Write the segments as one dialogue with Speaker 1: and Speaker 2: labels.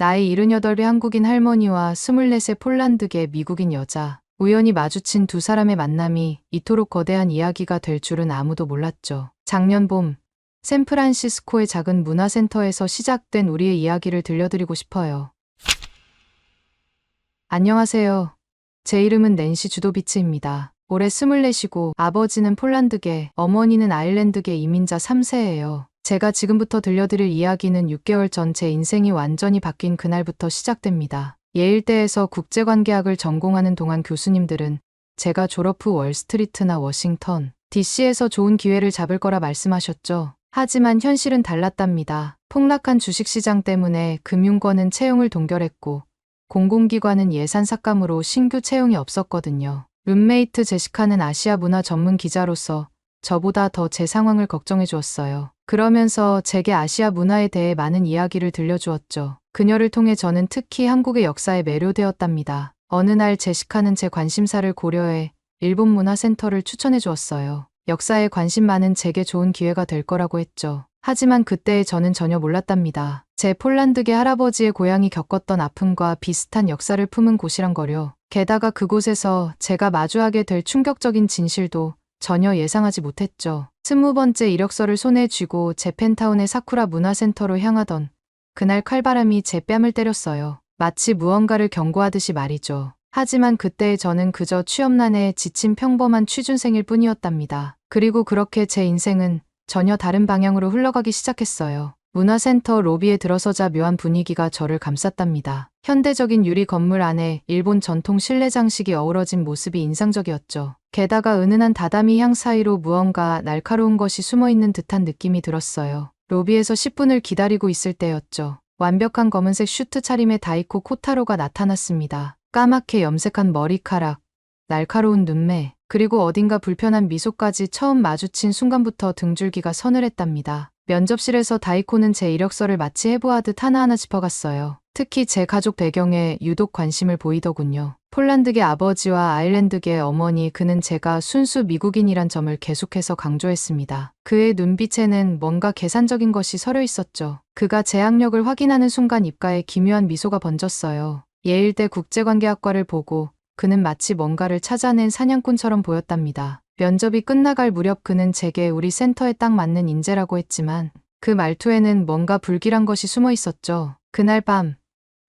Speaker 1: 나이 78의 한국인 할머니와 24세 폴란드계 미국인 여자. 우연히 마주친 두 사람의 만남이 이토록 거대한 이야기가 될 줄은 아무도 몰랐죠. 작년 봄, 샌프란시스코의 작은 문화센터에서 시작된 우리의 이야기를 들려드리고 싶어요. 안녕하세요. 제 이름은 낸시 주도비츠입니다. 올해 24이고 아버지는 폴란드계, 어머니는 아일랜드계 이민자 3세예요. 제가 지금부터 들려드릴 이야기는 6개월 전 제 인생이 완전히 바뀐 그날부터 시작됩니다. 예일대에서 국제관계학을 전공하는 동안 교수님들은 제가 졸업 후 월스트리트나 워싱턴, DC에서 좋은 기회를 잡을 거라 말씀하셨죠. 하지만 현실은 달랐답니다. 폭락한 주식시장 때문에 금융권은 채용을 동결했고 공공기관은 예산 삭감으로 신규 채용이 없었거든요. 룸메이트 제시카는 아시아 문화 전문 기자로서 저보다 더 제 상황을 걱정해 주었어요. 그러면서 제게 아시아 문화에 대해 많은 이야기를 들려주었죠. 그녀를 통해 저는 특히 한국의 역사에 매료되었답니다. 어느 날 제시카는 제 관심사를 고려해 일본 문화센터를 추천해 주었어요. 역사에 관심 많은 제게 좋은 기회가 될 거라고 했죠. 하지만 그때 저는 전혀 몰랐답니다. 제 폴란드계 할아버지의 고향이 겪었던 아픔과 비슷한 역사를 품은 곳이란 거요. 게다가 그곳에서 제가 마주하게 될 충격적인 진실도 전혀 예상하지 못했죠. 20번째 이력서를 손에 쥐고 재팬타운의 사쿠라 문화센터로 향하던 그날 칼바람이 제 뺨을 때렸어요. 마치 무언가를 경고하듯이 말이죠. 하지만 그때 저는 그저 취업난에 지친 평범한 취준생일 뿐이었답니다. 그리고 그렇게 제 인생은 전혀 다른 방향으로 흘러가기 시작했어요. 문화센터 로비에 들어서자 묘한 분위기가 저를 감쌌답니다. 현대적인 유리 건물 안에 일본 전통 실내 장식이 어우러진 모습이 인상적이었죠. 게다가 은은한 다다미 향 사이로 무언가 날카로운 것이 숨어있는 듯한 느낌이 들었어요. 로비에서 10분을 기다리고 있을 때였죠. 완벽한 검은색 슈트 차림의 다이코 코타로가 나타났습니다. 까맣게 염색한 머리카락, 날카로운 눈매, 그리고 어딘가 불편한 미소까지 처음 마주친 순간부터 등줄기가 서늘했답니다. 면접실에서 다이코는 제 이력서를 마치 해부하듯 하나하나 짚어갔어요. 특히 제 가족 배경에 유독 관심을 보이더군요. 폴란드계 아버지와 아일랜드계 어머니, 그는 제가 순수 미국인이란 점을 계속해서 강조했습니다. 그의 눈빛에는 뭔가 계산적인 것이 서려 있었죠. 그가 제 학력을 확인하는 순간 입가에 기묘한 미소가 번졌어요. 예일대 국제관계학과를 보고 그는 마치 뭔가를 찾아낸 사냥꾼처럼 보였답니다. 면접이 끝나갈 무렵 그는 제게 우리 센터에 딱 맞는 인재라고 했지만 그 말투에는 뭔가 불길한 것이 숨어 있었죠. 그날 밤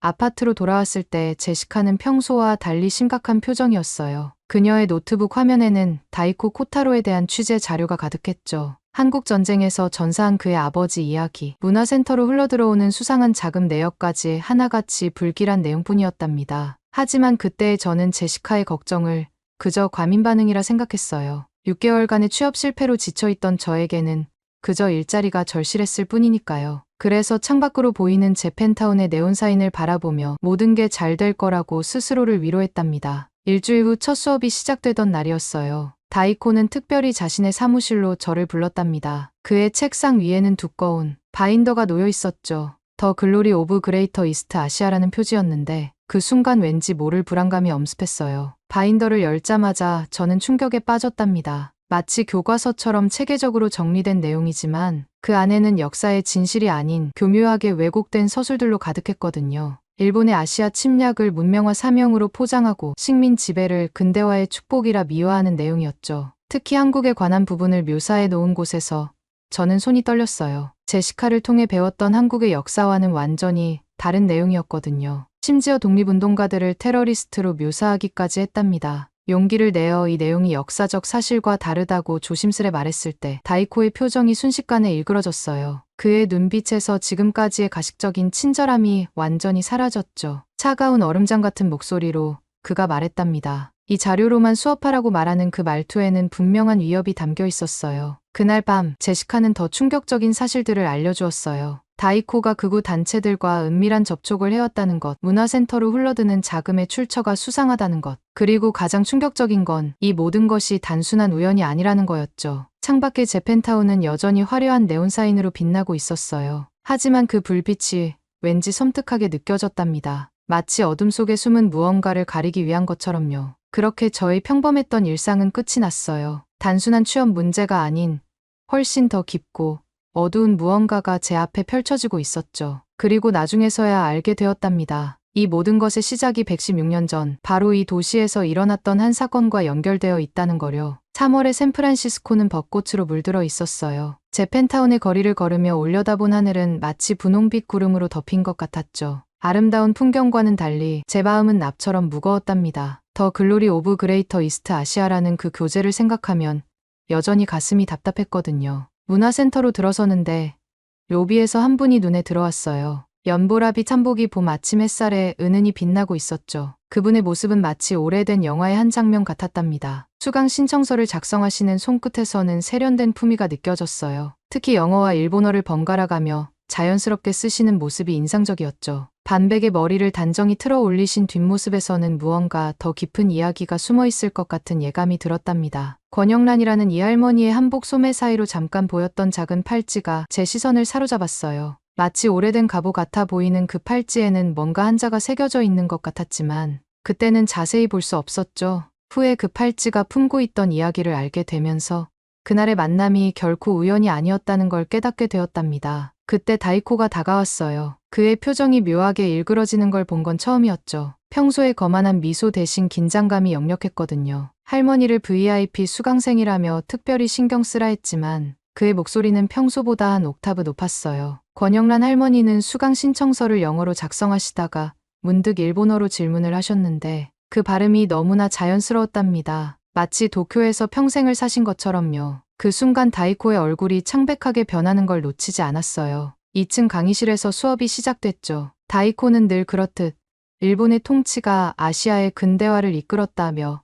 Speaker 1: 아파트로 돌아왔을 때 제시카는 평소와 달리 심각한 표정이었어요. 그녀의 노트북 화면에는 다이코 코타로에 대한 취재 자료가 가득했죠. 한국 전쟁에서 전사한 그의 아버지 이야기, 문화센터로 흘러들어오는 수상한 자금 내역까지 하나같이 불길한 내용뿐이었답니다. 하지만 그때 저는 제시카의 걱정을 그저 과민 반응이라 생각했어요. 6개월간의 취업 실패로 지쳐있던 저에게는 그저 일자리가 절실했을 뿐이니까요. 그래서 창밖으로 보이는 재팬타운의 네온사인을 바라보며 모든 게 잘 될 거라고 스스로를 위로했답니다. 일주일 후 첫 수업이 시작되던 날이었어요. 다이코는 특별히 자신의 사무실로 저를 불렀답니다. 그의 책상 위에는 두꺼운 바인더가 놓여 있었죠. 더 글로리 오브 그레이터 이스트 아시아라는 표지였는데 그 순간 왠지 모를 불안감이 엄습했어요. 바인더를 열자마자 저는 충격에 빠졌답니다. 마치 교과서처럼 체계적으로 정리된 내용이지만 그 안에는 역사의 진실이 아닌 교묘하게 왜곡된 서술들로 가득했거든요. 일본의 아시아 침략을 문명화 사명으로 포장하고 식민 지배를 근대화의 축복이라 미화하는 내용이었죠. 특히 한국에 관한 부분을 묘사해 놓은 곳에서 저는 손이 떨렸어요. 제시카를 통해 배웠던 한국의 역사와는 완전히 다른 내용이었거든요. 심지어 독립운동가들을 테러리스트로 묘사하기까지 했답니다. 용기를 내어 이 내용이 역사적 사실과 다르다고 조심스레 말했을 때 다이코의 표정이 순식간에 일그러졌어요. 그의 눈빛에서 지금까지의 가식적인 친절함이 완전히 사라졌죠. 차가운 얼음장 같은 목소리로 그가 말했답니다. 이 자료로만 수업하라고 말하는 그 말투에는 분명한 위협이 담겨 있었어요. 그날 밤 제시카는 더 충격적인 사실들을 알려주었어요. 다이코가 극우 단체들과 은밀한 접촉을 해왔다는 것, 문화센터로 흘러드는 자금의 출처가 수상하다는 것, 그리고 가장 충격적인 건 이 모든 것이 단순한 우연이 아니라는 거였죠. 창밖의 재팬타운은 여전히 화려한 네온사인으로 빛나고 있었어요. 하지만 그 불빛이 왠지 섬뜩하게 느껴졌답니다. 마치 어둠 속에 숨은 무언가를 가리기 위한 것처럼요. 그렇게 저의 평범했던 일상은 끝이 났어요. 단순한 취업 문제가 아닌 훨씬 더 깊고 어두운 무언가가 제 앞에 펼쳐지고 있었죠. 그리고 나중에서야 알게 되었답니다. 이 모든 것의 시작이 116년 전 바로 이 도시에서 일어났던 한 사건과 연결되어 있다는 거려. 3월에 샌프란시스코는 벚꽃으로 물들어 있었어요. 제 펜타운의 거리를 걸으며 올려다본 하늘은 마치 분홍빛 구름으로 덮인 것 같았죠. 아름다운 풍경과는 달리 제 마음은 납처럼 무거웠답니다. 더 글로리 오브 그레이터 이스트 아시아라는 그 교재를 생각하면 여전히 가슴이 답답했거든요. 문화센터로 들어서는데 로비에서 한 분이 눈에 들어왔어요. 연보라빛 한복이 봄 아침 햇살에 은은히 빛나고 있었죠. 그분의 모습은 마치 오래된 영화의 한 장면 같았답니다. 수강 신청서를 작성하시는 손끝에서는 세련된 품위가 느껴졌어요. 특히 영어와 일본어를 번갈아 가며 자연스럽게 쓰시는 모습이 인상적이었죠. 반백의 머리를 단정히 틀어 올리신 뒷모습에서는 무언가 더 깊은 이야기가 숨어 있을 것 같은 예감이 들었답니다. 권영란이라는 이 할머니의 한복 소매 사이로 잠깐 보였던 작은 팔찌가 제 시선을 사로잡았어요. 마치 오래된 갑오 같아 보이는 그 팔찌에는 뭔가 한자가 새겨져 있는 것 같았지만 그때는 자세히 볼 수 없었죠. 후에 그 팔찌가 품고 있던 이야기를 알게 되면서 그날의 만남이 결코 우연이 아니었다는 걸 깨닫게 되었답니다. 그때 다이코가 다가왔어요. 그의 표정이 묘하게 일그러지는 걸 본 건 처음이었죠. 평소에 거만한 미소 대신 긴장감이 역력했거든요. 할머니를 VIP 수강생이라며 특별히 신경 쓰라 했지만 그의 목소리는 평소보다 한 옥타브 높았어요. 권영란 할머니는 수강 신청서를 영어로 작성하시다가 문득 일본어로 질문을 하셨는데 그 발음이 너무나 자연스러웠답니다. 마치 도쿄에서 평생을 사신 것처럼요. 그 순간 다이코의 얼굴이 창백하게 변하는 걸 놓치지 않았어요. 2층 강의실에서 수업이 시작됐죠. 다이코는 늘 그렇듯 일본의 통치가 아시아의 근대화를 이끌었다며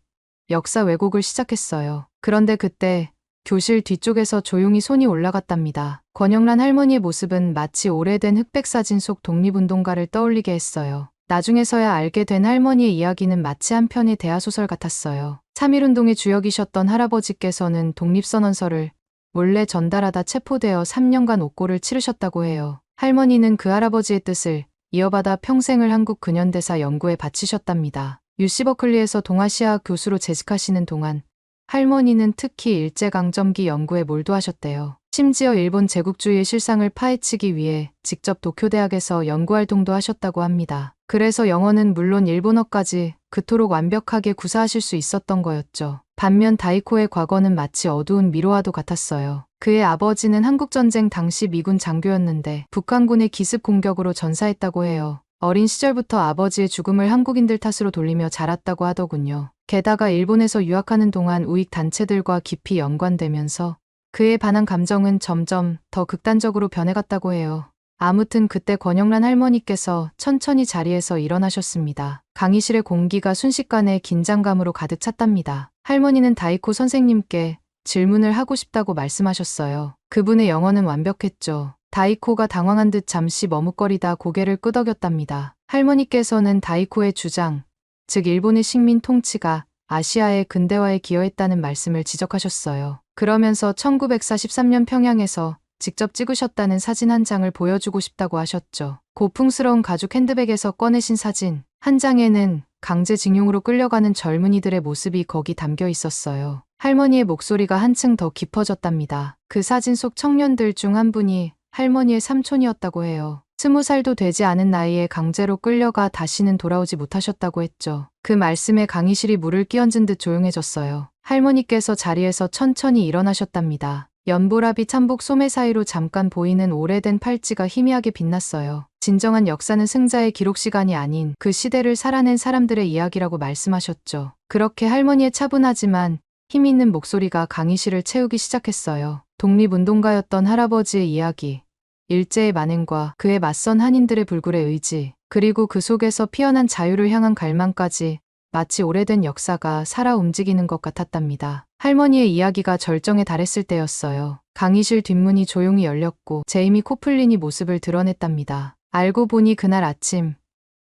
Speaker 1: 역사 왜곡을 시작했어요. 그런데 그때 교실 뒤쪽에서 조용히 손이 올라갔답니다. 권영란 할머니의 모습은 마치 오래된 흑백 사진 속 독립운동가를 떠올리게 했어요. 나중에서야 알게 된 할머니의 이야기는 마치 한 편의 대하소설 같았어요. 3.1운동의 주역이셨던 할아버지께서는 독립선언서를 몰래 전달하다 체포되어 3년간 옥고를 치르셨다고 해요. 할머니는 그 할아버지의 뜻을 이어받아 평생을 한국 근현대사 연구에 바치셨답니다. UC 버클리에서 동아시아 교수로 재직하시는 동안 할머니는 특히 일제강점기 연구에 몰두하셨대요. 심지어 일본 제국주의의 실상을 파헤치기 위해 직접 도쿄대학에서 연구활동도 하셨다고 합니다. 그래서 영어는 물론 일본어까지 그토록 완벽하게 구사하실 수 있었던 거였죠. 반면 다이코의 과거는 마치 어두운 미로와도 같았어요. 그의 아버지는 한국전쟁 당시 미군 장교였는데 북한군의 기습 공격으로 전사했다고 해요. 어린 시절부터 아버지의 죽음을 한국인들 탓으로 돌리며 자랐다고 하더군요. 게다가 일본에서 유학하는 동안 우익 단체들과 깊이 연관되면서 그에 반한 감정은 점점 더 극단적으로 변해갔다고 해요. 아무튼 그때 권영란 할머니께서 천천히 자리에서 일어나셨습니다. 강의실의 공기가 순식간에 긴장감으로 가득 찼답니다. 할머니는 다이코 선생님께 질문을 하고 싶다고 말씀하셨어요. 그분의 영어는 완벽했죠. 다이코가 당황한 듯 잠시 머뭇거리다 고개를 끄덕였답니다. 할머니께서는 다이코의 주장, 즉 일본의 식민 통치가 아시아의 근대화에 기여했다는 말씀을 지적하셨어요. 그러면서 1943년 평양에서 직접 찍으셨다는 사진 한 장을 보여주고 싶다고 하셨죠. 고풍스러운 가죽 핸드백에서 꺼내신 사진 한 장에는 강제징용으로 끌려가는 젊은이들의 모습이 거기 담겨 있었어요. 할머니의 목소리가 한층 더 깊어졌답니다. 그 사진 속 청년들 중 한 분이 할머니의 삼촌이었다고 해요. 20살도 되지 않은 나이에 강제로 끌려가 다시는 돌아오지 못하셨다고 했죠. 그 말씀에 강의실이 물을 끼얹은 듯 조용해졌어요. 할머니께서 자리에서 천천히 일어나셨답니다. 연보라빛 한복 소매 사이로 잠깐 보이는 오래된 팔찌가 희미하게 빛났어요. 진정한 역사는 승자의 기록 시간이 아닌 그 시대를 살아낸 사람들의 이야기라고 말씀하셨죠. 그렇게 할머니의 차분하지만 힘 있는 목소리가 강의실을 채우기 시작했어요. 독립운동가였던 할아버지의 이야기, 일제의 만행과 그에 맞선 한인들의 불굴의 의지, 그리고 그 속에서 피어난 자유를 향한 갈망까지 마치 오래된 역사가 살아 움직이는 것 같았답니다. 할머니의 이야기가 절정에 달했을 때였어요. 강의실 뒷문이 조용히 열렸고 제이미 코플린이 모습을 드러냈답니다. 알고 보니 그날 아침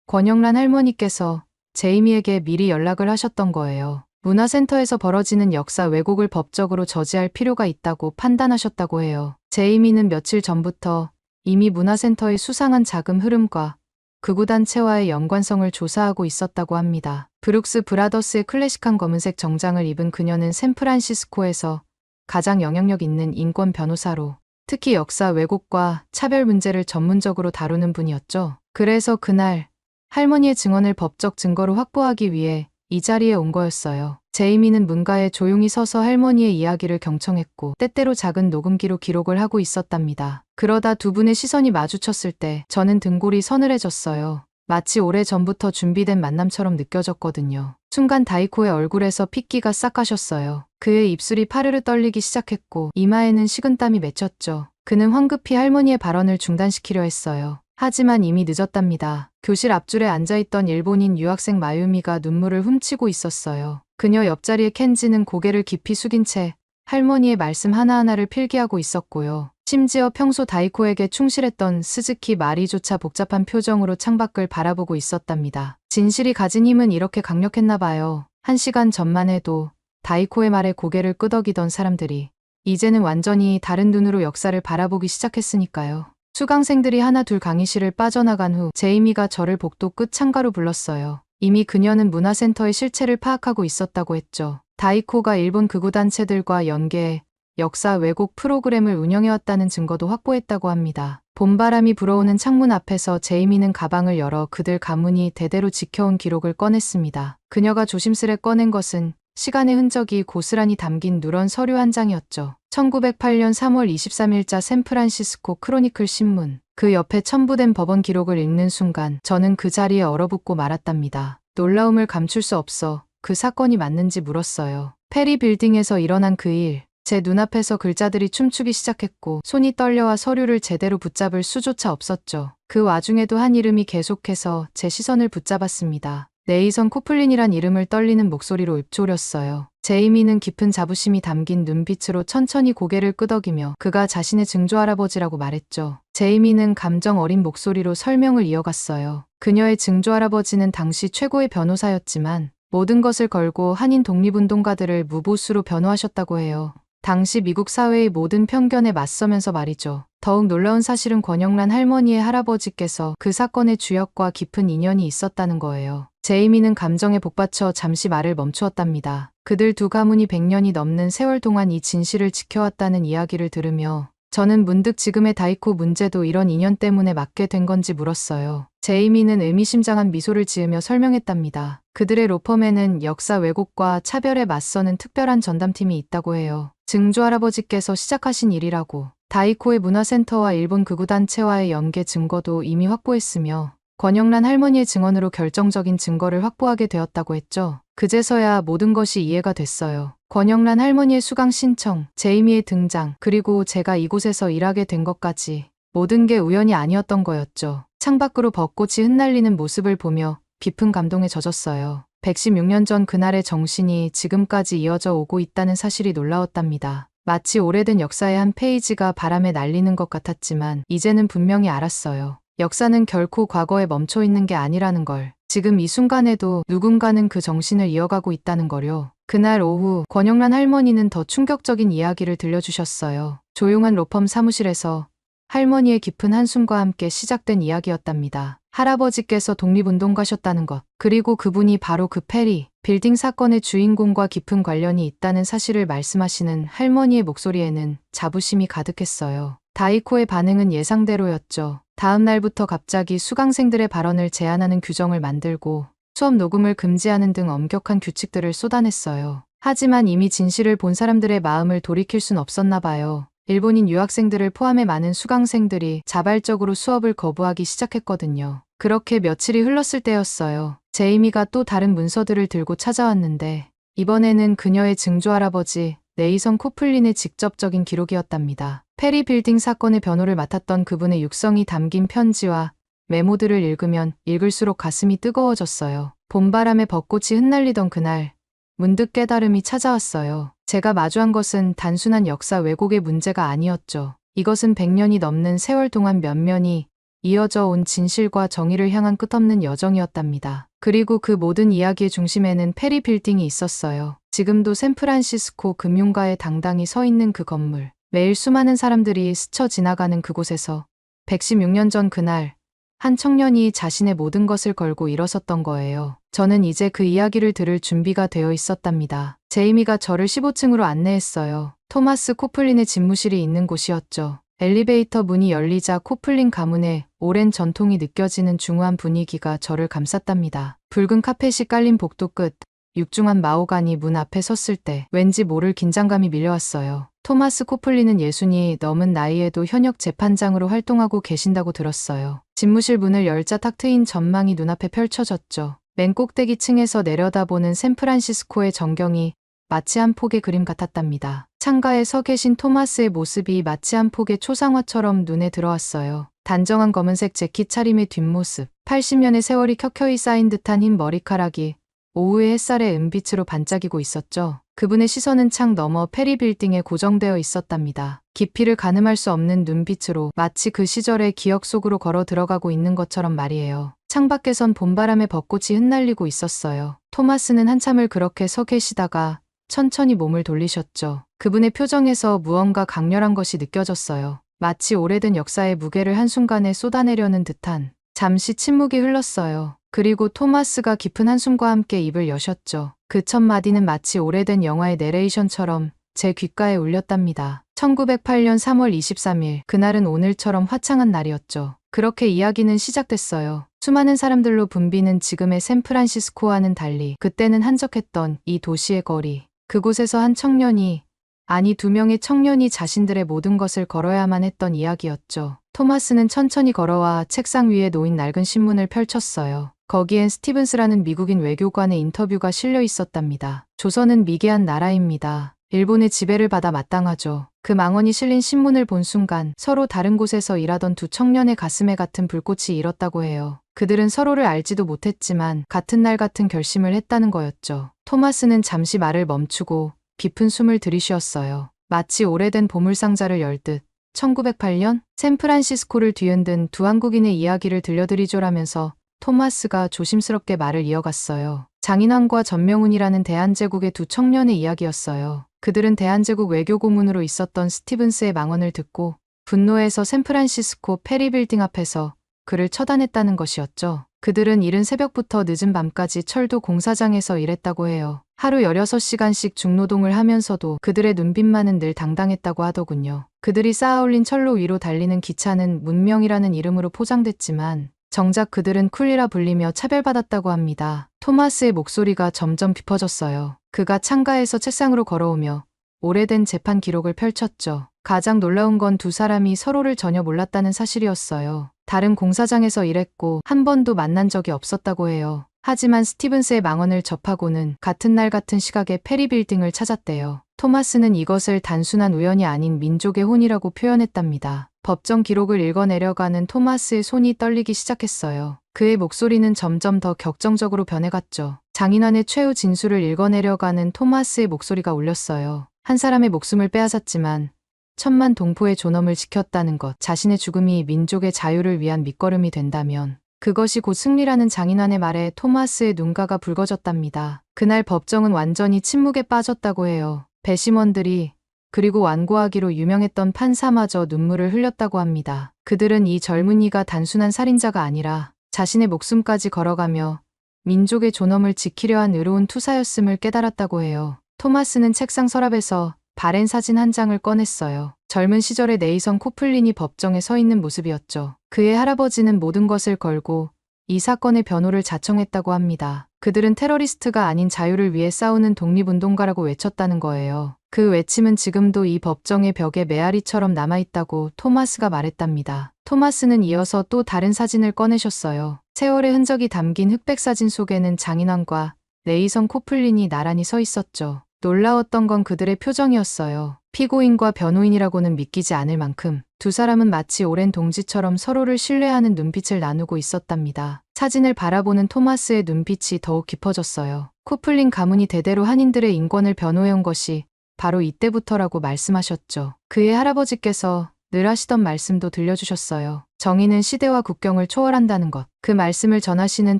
Speaker 1: 권영란 할머니께서 제이미에게 미리 연락을 하셨던 거예요. 문화센터에서 벌어지는 역사 왜곡을 법적으로 저지할 필요가 있다고 판단하셨다고 해요. 제이미는 며칠 전부터 이미 문화센터의 수상한 자금 흐름과 극우 단체와의 연관성을 조사하고 있었다고 합니다. 브룩스 브라더스의 클래식한 검은색 정장을 입은 그녀는 샌프란시스코에서 가장 영향력 있는 인권 변호사로 특히 역사 왜곡과 차별 문제를 전문적으로 다루는 분이었죠. 그래서 그날 할머니의 증언을 법적 증거로 확보하기 위해 이 자리에 온 거였어요. 제이미는 문가에 조용히 서서 할머니의 이야기를 경청했고 때때로 작은 녹음기로 기록을 하고 있었답니다. 그러다 두 분의 시선이 마주쳤을 때 저는 등골이 서늘해졌어요. 마치 오래전부터 준비된 만남처럼 느껴졌거든요. 순간 다이코의 얼굴에서 핏기가 싹 가셨어요. 그의 입술이 파르르 떨리기 시작했고 이마에는 식은땀이 맺혔죠. 그는 황급히 할머니의 발언을 중단시키려 했어요. 하지만 이미 늦었답니다. 교실 앞줄에 앉아있던 일본인 유학생 마유미가 눈물을 훔치고 있었어요. 그녀 옆자리의 켄지는 고개를 깊이 숙인 채 할머니의 말씀 하나하나를 필기하고 있었고요. 심지어 평소 다이코에게 충실했던 스즈키 마리조차 복잡한 표정으로 창밖을 바라보고 있었답니다. 진실이 가진 힘은 이렇게 강력했나 봐요. 1시간 전만 해도 다이코의 말에 고개를 끄덕이던 사람들이 이제는 완전히 다른 눈으로 역사를 바라보기 시작했으니까요. 수강생들이 하나 둘 강의실을 빠져나간 후 제이미가 저를 복도 끝 창가로 불렀어요. 이미 그녀는 문화센터의 실체를 파악하고 있었다고 했죠. 다이코가 일본 극우단체들과 연계해 역사 왜곡 프로그램을 운영해왔다는 증거도 확보했다고 합니다. 봄바람이 불어오는 창문 앞에서 제이미는 가방을 열어 그들 가문이 대대로 지켜온 기록을 꺼냈습니다. 그녀가 조심스레 꺼낸 것은 시간의 흔적이 고스란히 담긴 누런 서류 한 장이었죠. 1908년 3월 23일자 샌프란시스코 크로니클 신문. 그 옆에 첨부된 법원 기록을 읽는 순간 저는 그 자리에 얼어붙고 말았답니다. 놀라움을 감출 수 없어 그 사건이 맞는지 물었어요. 페리 빌딩에서 일어난 그 일. 제 눈앞에서 글자들이 춤추기 시작했고 손이 떨려와 서류를 제대로 붙잡을 수조차 없었죠. 그 와중에도 한 이름이 계속해서 제 시선을 붙잡았습니다. 네이선 코플린이란 이름을 떨리는 목소리로 읊조렸어요. 제이미는 깊은 자부심이 담긴 눈빛으로 천천히 고개를 끄덕이며 그가 자신의 증조할아버지라고 말했죠. 제이미는 감정 어린 목소리로 설명을 이어갔어요. 그녀의 증조할아버지는 당시 최고의 변호사였지만 모든 것을 걸고 한인 독립운동가들을 무보수로 변호하셨다고 해요. 당시 미국 사회의 모든 편견에 맞서면서 말이죠. 더욱 놀라운 사실은 권영란 할머니의 할아버지께서 그 사건의 주역과 깊은 인연이 있었다는 거예요. 제이미는 감정에 복받쳐 잠시 말을 멈추었답니다. 그들 두 가문이 100년이 넘는 세월 동안 이 진실을 지켜왔다는 이야기를 들으며 저는 문득 지금의 다이코 문제도 이런 인연 때문에 맞게 된 건지 물었어요. 제이미는 의미심장한 미소를 지으며 설명했답니다. 그들의 로펌에는 역사 왜곡과 차별에 맞서는 특별한 전담팀이 있다고 해요. 증조할아버지께서 시작하신 일이라고. 다이코의 문화센터와 일본 극우단체와의 연계 증거도 이미 확보했으며 권영란 할머니의 증언으로 결정적인 증거를 확보하게 되었다고 했죠. 그제서야 모든 것이 이해가 됐어요. 권영란 할머니의 수강 신청, 제이미의 등장, 그리고 제가 이곳에서 일하게 된 것까지 모든 게 우연이 아니었던 거였죠. 창밖으로 벚꽃이 흩날리는 모습을 보며 깊은 감동에 젖었어요. 116년 전 그날의 정신이 지금까지 이어져 오고 있다는 사실이 놀라웠답니다. 마치 오래된 역사의 한 페이지가 바람에 날리는 것 같았지만 이제는 분명히 알았어요. 역사는 결코 과거에 멈춰 있는 게 아니라는 걸. 지금 이 순간에도 누군가는 그 정신을 이어가고 있다는 거요. 그날 오후 권영란 할머니는 더 충격적인 이야기를 들려주셨어요. 조용한 로펌 사무실에서 할머니의 깊은 한숨과 함께 시작된 이야기였답니다. 할아버지께서 독립운동가셨다는 것, 그리고 그분이 바로 그 페리 빌딩 사건의 주인공과 깊은 관련이 있다는 사실을 말씀하시는 할머니의 목소리에는 자부심이 가득했어요. 다이코의 반응은 예상대로였죠. 다음 날부터 갑자기 수강생들의 발언을 제한하는 규정을 만들고 수업 녹음을 금지하는 등 엄격한 규칙들을 쏟아냈어요. 하지만 이미 진실을 본 사람들의 마음을 돌이킬 순 없었나 봐요. 일본인 유학생들을 포함해 많은 수강생들이 자발적으로 수업을 거부하기 시작했거든요. 그렇게 며칠이 흘렀을 때였어요. 제이미가 또 다른 문서들을 들고 찾아왔는데 이번에는 그녀의 증조할아버지 네이선 코플린의 직접적인 기록이었답니다. 페리 빌딩 사건의 변호를 맡았던 그분의 육성이 담긴 편지와 메모들을 읽으면 읽을수록 가슴이 뜨거워졌어요. 봄바람에 벚꽃이 흩날리던 그날 문득 깨달음이 찾아왔어요. 제가 마주한 것은 단순한 역사 왜곡의 문제가 아니었죠. 이것은 100년이 넘는 세월 동안 면면이 이어져 온 진실과 정의를 향한 끝없는 여정이었답니다. 그리고 그 모든 이야기의 중심에는 페리 빌딩이 있었어요. 지금도 샌프란시스코 금융가에 당당히 서 있는 그 건물. 매일 수많은 사람들이 스쳐 지나가는 그곳에서 116년 전 그날 한 청년이 자신의 모든 것을 걸고 일어섰던 거예요. 저는 이제 그 이야기를 들을 준비가 되어 있었답니다. 제이미가 저를 15층으로 안내했어요. 토마스 코플린의 집무실이 있는 곳이었죠. 엘리베이터 문이 열리자 코플린 가문의 오랜 전통이 느껴지는 중후한 분위기가 저를 감쌌답니다. 붉은 카펫이 깔린 복도 끝, 육중한 마호가니 문 앞에 섰을 때 왠지 모를 긴장감이 밀려왔어요. 토마스 코플린은 60이 넘은 나이에도 현역 재판장으로 활동하고 계신다고 들었어요. 집무실 문을 열자 탁 트인 전망이 눈앞에 펼쳐졌죠. 맨 꼭대기 층에서 내려다보는 샌프란시스코의 전경이 마치 한 폭의 그림 같았답니다. 창가에 서 계신 토마스의 모습이 마치 한 폭의 초상화처럼 눈에 들어왔어요. 단정한 검은색 재킷 차림의 뒷모습, 80년의 세월이 켜켜이 쌓인 듯한 흰 머리카락이 오후의 햇살의 은빛으로 반짝이고 있었죠. 그분의 시선은 창 너머 페리 빌딩에 고정되어 있었답니다. 깊이를 가늠할 수 없는 눈빛으로 마치 그 시절의 기억 속으로 걸어 들어가고 있는 것처럼 말이에요. 창밖에선 봄바람에 벚꽃이 흩날리고 있었어요. 토마스는 한참을 그렇게 서 계시다가 천천히 몸을 돌리셨죠. 그분의 표정에서 무언가 강렬한 것이 느껴졌어요. 마치 오래된 역사의 무게를 한순간에 쏟아내려는 듯한. 잠시 침묵이 흘렀어요. 그리고 토마스가 깊은 한숨과 함께 입을 여셨죠. 그 첫 마디는 마치 오래된 영화의 내레이션처럼 제 귓가에 울렸답니다. 1908년 3월 23일, 그날은 오늘처럼 화창한 날이었죠. 그렇게 이야기는 시작됐어요. 수많은 사람들로 붐비는 지금의 샌프란시스코와는 달리 그때는 한적했던 이 도시의 거리. 그곳에서 한 청년이, 아니 2명의 청년이 자신들의 모든 것을 걸어야만 했던 이야기였죠. 토마스는 천천히 걸어와 책상 위에 놓인 낡은 신문을 펼쳤어요. 거기엔 스티븐스라는 미국인 외교관의 인터뷰가 실려 있었답니다. 조선은 미개한 나라입니다. 일본의 지배를 받아 마땅하죠. 그 망언이 실린 신문을 본 순간 서로 다른 곳에서 일하던 두 청년의 가슴에 같은 불꽃이 일었다고 해요. 그들은 서로를 알지도 못했지만 같은 날 같은 결심을 했다는 거였죠. 토마스는 잠시 말을 멈추고 깊은 숨을 들이쉬었어요. 마치 오래된 보물상자를 열듯. 1908년 샌프란시스코를 뒤흔든 두 한국인의 이야기를 들려드리죠라면서 토마스가 조심스럽게 말을 이어갔어요. 장인환과 전명훈이라는 대한제국의 두 청년의 이야기였어요. 그들은 대한제국 외교고문으로 있었던 스티븐스의 망언을 듣고 분노해서 샌프란시스코 페리 빌딩 앞에서 그를 처단했다는 것이었죠. 그들은 이른 새벽부터 늦은 밤까지 철도 공사장에서 일했다고 해요. 하루 16시간씩 중노동을 하면서도 그들의 눈빛만은 늘 당당했다고 하더군요. 그들이 쌓아올린 철로 위로 달리는 기차는 문명이라는 이름으로 포장됐지만 정작 그들은 쿨리라 불리며 차별받았다고 합니다. 토마스의 목소리가 점점 깊어졌어요. 그가 창가에서 책상으로 걸어오며 오래된 재판 기록을 펼쳤죠. 가장 놀라운 건 두 사람이 서로를 전혀 몰랐다는 사실이었어요. 다른 공사장에서 일했고 한 번도 만난 적이 없었다고 해요. 하지만 스티븐스의 망언을 접하고는 같은 날 같은 시각에 페리 빌딩을 찾았대요. 토마스는 이것을 단순한 우연이 아닌 민족의 혼이라고 표현했답니다. 법정 기록을 읽어내려가는 토마스의 손이 떨리기 시작했어요. 그의 목소리는 점점 더 격정적으로 변해갔죠. 장인환의 최후 진술을 읽어내려가는 토마스의 목소리가 울렸어요. 한 사람의 목숨을 빼앗았지만 천만 동포의 존엄을 지켰다는 것, 자신의 죽음이 민족의 자유를 위한 밑거름이 된다면 그것이 곧 승리라는 장인환의 말에 토마스의 눈가가 붉어졌답니다. 그날 법정은 완전히 침묵에 빠졌다고 해요. 배심원들이, 그리고 완고하기로 유명했던 판사마저 눈물을 흘렸다고 합니다. 그들은 이 젊은이가 단순한 살인자가 아니라 자신의 목숨까지 걸어가며 민족의 존엄을 지키려 한 의로운 투사였음을 깨달았다고 해요. 토마스는 책상 서랍에서 바랜 사진 한 장을 꺼냈어요. 젊은 시절의 네이선 코플린이 법정에 서 있는 모습이었죠. 그의 할아버지는 모든 것을 걸고 이 사건의 변호를 자청했다고 합니다. 그들은 테러리스트가 아닌 자유를 위해 싸우는 독립운동가라고 외쳤다는 거예요. 그 외침은 지금도 이 법정의 벽에 메아리처럼 남아있다고 토마스가 말했답니다. 토마스는 이어서 또 다른 사진을 꺼내셨어요. 세월의 흔적이 담긴 흑백 사진 속에는 장인환과 네이선 코플린이 나란히 서 있었죠. 놀라웠던 건 그들의 표정이었어요. 피고인과 변호인이라고는 믿기지 않을 만큼 두 사람은 마치 오랜 동지처럼 서로를 신뢰하는 눈빛을 나누고 있었답니다. 사진을 바라보는 토마스의 눈빛이 더욱 깊어졌어요. 코플린 가문이 대대로 한인들의 인권을 변호해온 것이 바로 이때부터라고 말씀하셨죠. 그의 할아버지께서 늘 하시던 말씀도 들려주셨어요. 정의는 시대와 국경을 초월한다는 것. 그 말씀을 전하시는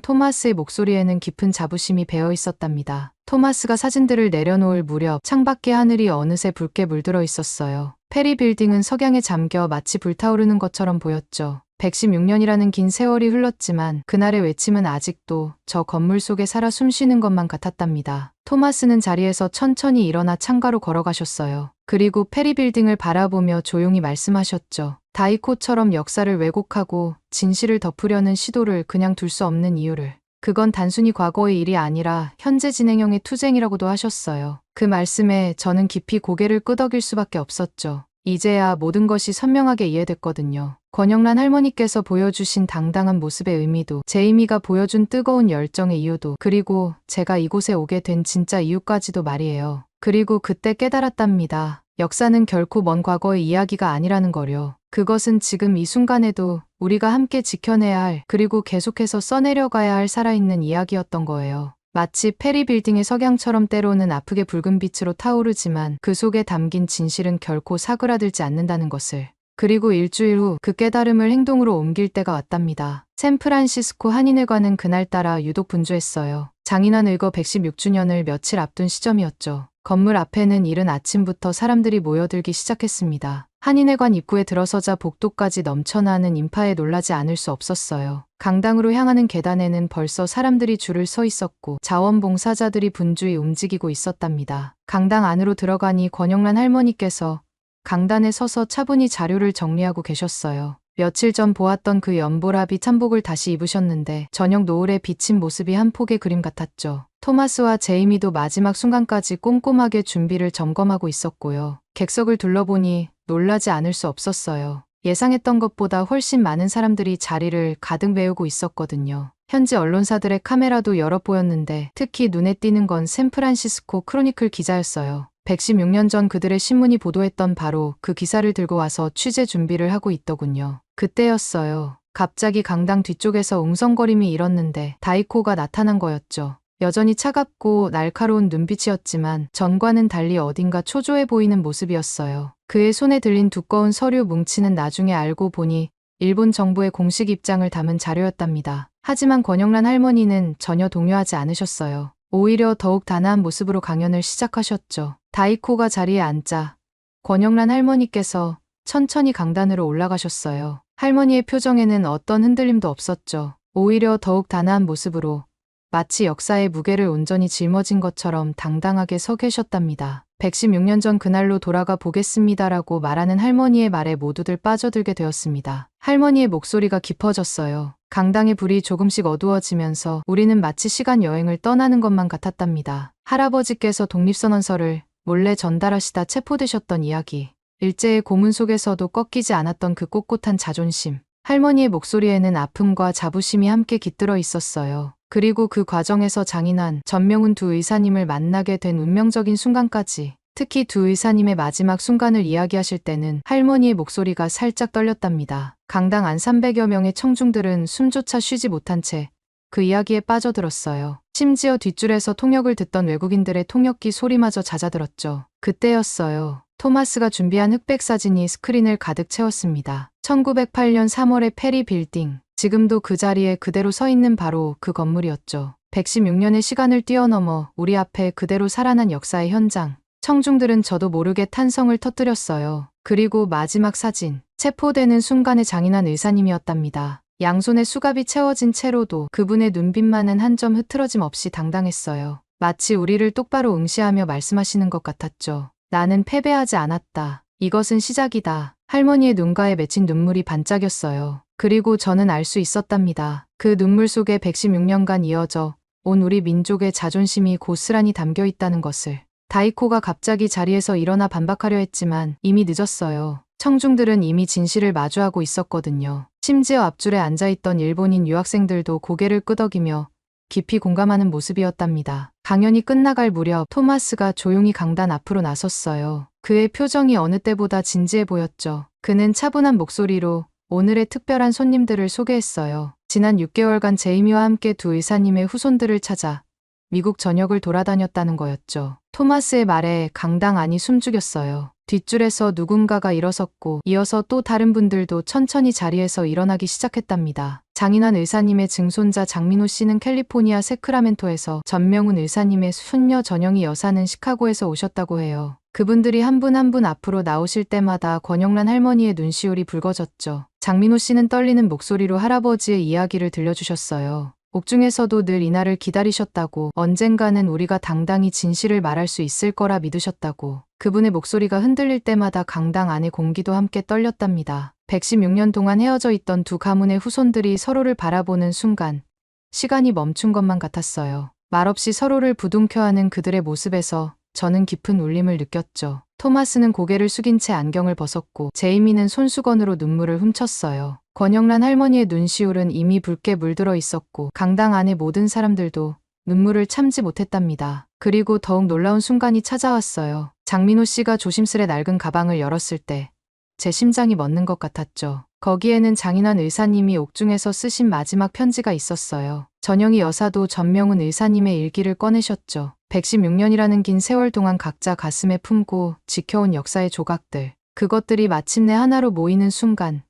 Speaker 1: 토마스의 목소리에는 깊은 자부심이 배어 있었답니다. 토마스가 사진들을 내려놓을 무렵 창밖의 하늘이 어느새 붉게 물들어 있었어요. 페리 빌딩은 석양에 잠겨 마치 불타오르는 것처럼 보였죠. 116년이라는 긴 세월이 흘렀지만 그날의 외침은 아직도 저 건물 속에 살아 숨쉬는 것만 같았답니다. 토마스는 자리에서 천천히 일어나 창가로 걸어가셨어요. 그리고 페리 빌딩을 바라보며 조용히 말씀하셨죠. 다이코처럼 역사를 왜곡하고 진실을 덮으려는 시도를 그냥 둘 수 없는 이유를. 그건 단순히 과거의 일이 아니라 현재 진행형의 투쟁이라고도 하셨어요. 그 말씀에 저는 깊이 고개를 끄덕일 수밖에 없었죠. 이제야 모든 것이 선명하게 이해됐거든요. 권영란 할머니께서 보여주신 당당한 모습의 의미도, 제이미가 보여준 뜨거운 열정의 이유도, 그리고 제가 이곳에 오게 된 진짜 이유까지도 말이에요. 그리고 그때 깨달았답니다. 역사는 결코 먼 과거의 이야기가 아니라는 거요. 그것은 지금 이 순간에도 우리가 함께 지켜내야 할, 그리고 계속해서 써내려가야 할 살아있는 이야기였던 거예요. 마치 페리 빌딩의 석양처럼 때로는 아프게 붉은 빛으로 타오르지만 그 속에 담긴 진실은 결코 사그라들지 않는다는 것을. 그리고 일주일 후 그 깨달음을 행동으로 옮길 때가 왔답니다. 샌프란시스코 한인회관은 그날따라 유독 분주했어요. 장인환 의거 116주년을 며칠 앞둔 시점이었죠. 건물 앞에는 이른 아침부터 사람들이 모여들기 시작했습니다. 한인회관 입구에 들어서자 복도까지 넘쳐나는 인파에 놀라지 않을 수 없었어요. 강당으로 향하는 계단에는 벌써 사람들이 줄을 서 있었고 자원봉사자들이 분주히 움직이고 있었답니다. 강당 안으로 들어가니 권영란 할머니께서 강단에 서서 차분히 자료를 정리하고 계셨어요. 며칠 전 보았던 그 연보라비 참복을 다시 입으셨는데 저녁 노을에 비친 모습이 한 폭의 그림 같았죠. 토마스와 제이미도 마지막 순간까지 꼼꼼하게 준비를 점검하고 있었고요. 객석을 둘러보니 놀라지 않을 수 없었어요. 예상했던 것보다 훨씬 많은 사람들이 자리를 가득 메우고 있었거든요. 현지 언론사들의 카메라도 여러 보였는데 특히 눈에 띄는 건 샌프란시스코 크로니클 기자였어요. 116년 전 그들의 신문이 보도했던 바로 그 기사를 들고 와서 취재 준비를 하고 있더군요. 그때였어요. 갑자기 강당 뒤쪽에서 웅성거림이 일었는데 다이코가 나타난 거였죠. 여전히 차갑고 날카로운 눈빛이었지만 전과는 달리 어딘가 초조해 보이는 모습이었어요. 그의 손에 들린 두꺼운 서류 뭉치는 나중에 알고 보니 일본 정부의 공식 입장을 담은 자료였답니다. 하지만 권영란 할머니는 전혀 동요하지 않으셨어요. 오히려 더욱 단아한 모습으로 강연을 시작하셨죠. 다이코가 자리에 앉자 권영란 할머니께서 천천히 강단으로 올라가셨어요. 할머니의 표정에는 어떤 흔들림도 없었죠. 오히려 더욱 단아한 모습으로 마치 역사의 무게를 온전히 짊어진 것처럼 당당하게 서 계셨답니다. 116년 전 그날로 돌아가 보겠습니다라고 말하는 할머니의 말에 모두들 빠져들게 되었습니다. 할머니의 목소리가 깊어졌어요. 강당의 불이 조금씩 어두워지면서 우리는 마치 시간 여행을 떠나는 것만 같았답니다. 할아버지께서 독립선언서를 몰래 전달하시다 체포되셨던 이야기. 일제의 고문 속에서도 꺾이지 않았던 그 꼿꼿한 자존심. 할머니의 목소리에는 아픔과 자부심이 함께 깃들어 있었어요. 그리고 그 과정에서 장인환, 전명훈 두 의사님을 만나게 된 운명적인 순간까지. 특히 두 의사님의 마지막 순간을 이야기하실 때는 할머니의 목소리가 살짝 떨렸답니다. 강당 안 300여 명의 청중들은 숨조차 쉬지 못한 채 그 이야기에 빠져들었어요. 심지어 뒷줄에서 통역을 듣던 외국인들의 통역기 소리마저 잦아들었죠. 그때였어요. 토마스가 준비한 흑백 사진이 스크린을 가득 채웠습니다. 1908년 3월의 페리 빌딩. 지금도 그 자리에 그대로 서 있는 바로 그 건물이었죠. 116년의 시간을 뛰어넘어 우리 앞에 그대로 살아난 역사의 현장. 청중들은 저도 모르게 탄성을 터뜨렸어요. 그리고 마지막 사진. 체포되는 순간의 장인환 의사님이었답니다. 양손에 수갑이 채워진 채로도 그분의 눈빛만은 한 점 흐트러짐 없이 당당했어요. 마치 우리를 똑바로 응시하며 말씀하시는 것 같았죠. 나는 패배하지 않았다. 이것은 시작이다. 할머니의 눈가에 맺힌 눈물이 반짝였어요. 그리고 저는 알 수 있었답니다. 그 눈물 속에 116년간 이어져 온 우리 민족의 자존심이 고스란히 담겨 있다는 것을. 다이코가 갑자기 자리에서 일어나 반박하려 했지만 이미 늦었어요. 청중들은 이미 진실을 마주하고 있었거든요. 심지어 앞줄에 앉아있던 일본인 유학생들도 고개를 끄덕이며 깊이 공감하는 모습이었답니다. 강연이 끝나갈 무렵 토마스가 조용히 강단 앞으로 나섰어요. 그의 표정이 어느 때보다 진지해 보였죠. 그는 차분한 목소리로 오늘의 특별한 손님들을 소개했어요. 지난 6개월간 제이미와 함께 두 의사님의 후손들을 찾아 미국 전역을 돌아다녔다는 거였죠. 토마스의 말에 강당 안이 숨죽였어요. 뒷줄에서 누군가가 일어섰고 이어서 또 다른 분들도 천천히 자리에서 일어나기 시작했답니다. 장인환 의사님의 증손자 장민호 씨는 캘리포니아 세크라멘토에서, 전명훈 의사님의 손녀 전영희 여사는 시카고에서 오셨다고 해요. 그분들이 한 분 한 분 앞으로 나오실 때마다 권영란 할머니의 눈시울이 붉어졌죠. 장민호 씨는 떨리는 목소리로 할아버지의 이야기를 들려주셨어요. 옥중에서도 늘 이날을 기다리셨다고, 언젠가는 우리가 당당히 진실을 말할 수 있을 거라 믿으셨다고. 그분의 목소리가 흔들릴 때마다 강당 안의 공기도 함께 떨렸답니다. 116년 동안 헤어져 있던 두 가문의 후손들이 서로를 바라보는 순간 시간이 멈춘 것만 같았어요. 말없이 서로를 부둥켜하는 그들의 모습에서 저는 깊은 울림을 느꼈죠. 토마스는 고개를 숙인 채 안경을 벗었고 제이미는 손수건으로 눈물을 훔쳤어요. 권영란 할머니의 눈시울은 이미 붉게 물들어 있었고 강당 안의 모든 사람들도 눈물을 참지 못했답니다. 그리고 더욱 놀라운 순간이 찾아왔어요. 장민호 씨가 조심스레 낡은 가방을 열었을 때 제 심장이 멎는 것 같았죠. 거기에는 장인환 의사님이 옥중에서 쓰신 마지막 편지가 있었어요. 전영희 여사도 전명훈 의사님의 일기를 꺼내셨죠. 116년이라는 긴 세월 동안 각자 가슴에 품고 지켜온 역사의 조각들. 그것들이 마침내 하나로 모이는 순간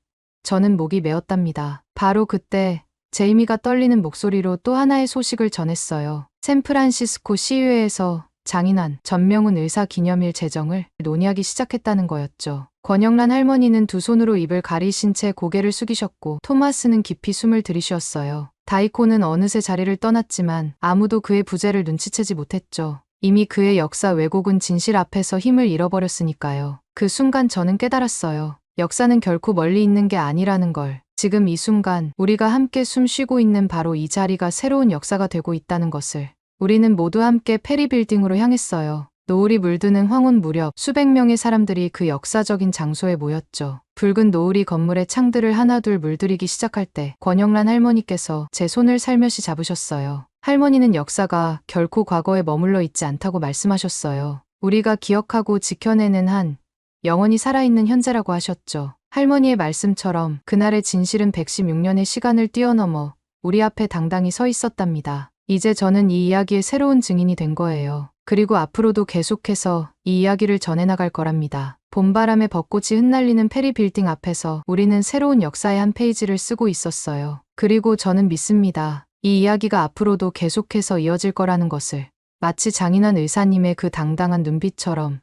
Speaker 1: 저는 목이 메었답니다. 바로 그때 제이미가 떨리는 목소리로 또 하나의 소식을 전했어요. 샌프란시스코 시의회에서 장인환, 전명훈 의사 기념일 제정을 논의하기 시작했다는 거였죠. 권영란 할머니는 두 손으로 입을 가리신 채 고개를 숙이셨고 토마스는 깊이 숨을 들이쉬었어요. 다이코는 어느새 자리를 떠났지만 아무도 그의 부재를 눈치채지 못했죠. 이미 그의 역사 왜곡은 진실 앞에서 힘을 잃어버렸으니까요. 그 순간 저는 깨달았어요. 역사는 결코 멀리 있는 게 아니라는 걸. 지금 이 순간 우리가 함께 숨 쉬고 있는 바로 이 자리가 새로운 역사가 되고 있다는 것을. 우리는 모두 함께 페리 빌딩으로 향했어요. 노을이 물드는 황혼 무렵 수백 명의 사람들이 그 역사적인 장소에 모였죠. 붉은 노을이 건물의 창들을 하나둘 물들이기 시작할 때 권영란 할머니께서 제 손을 살며시 잡으셨어요. 할머니는 역사가 결코 과거에 머물러 있지 않다고 말씀하셨어요. 우리가 기억하고 지켜내는 한 영원히 살아있는 현재라고 하셨죠. 할머니의 말씀처럼 그날의 진실은 116년의 시간을 뛰어넘어 우리 앞에 당당히 서 있었답니다. 이제 저는 이 이야기의 새로운 증인이 된 거예요. 그리고 앞으로도 계속해서 이 이야기를 전해나갈 거랍니다. 봄바람에 벚꽃이 흩날리는 페리 빌딩 앞에서 우리는 새로운 역사의 한 페이지를 쓰고 있었어요. 그리고 저는 믿습니다. 이 이야기가 앞으로도 계속해서 이어질 거라는 것을. 마치 장인환 의사님의 그 당당한 눈빛처럼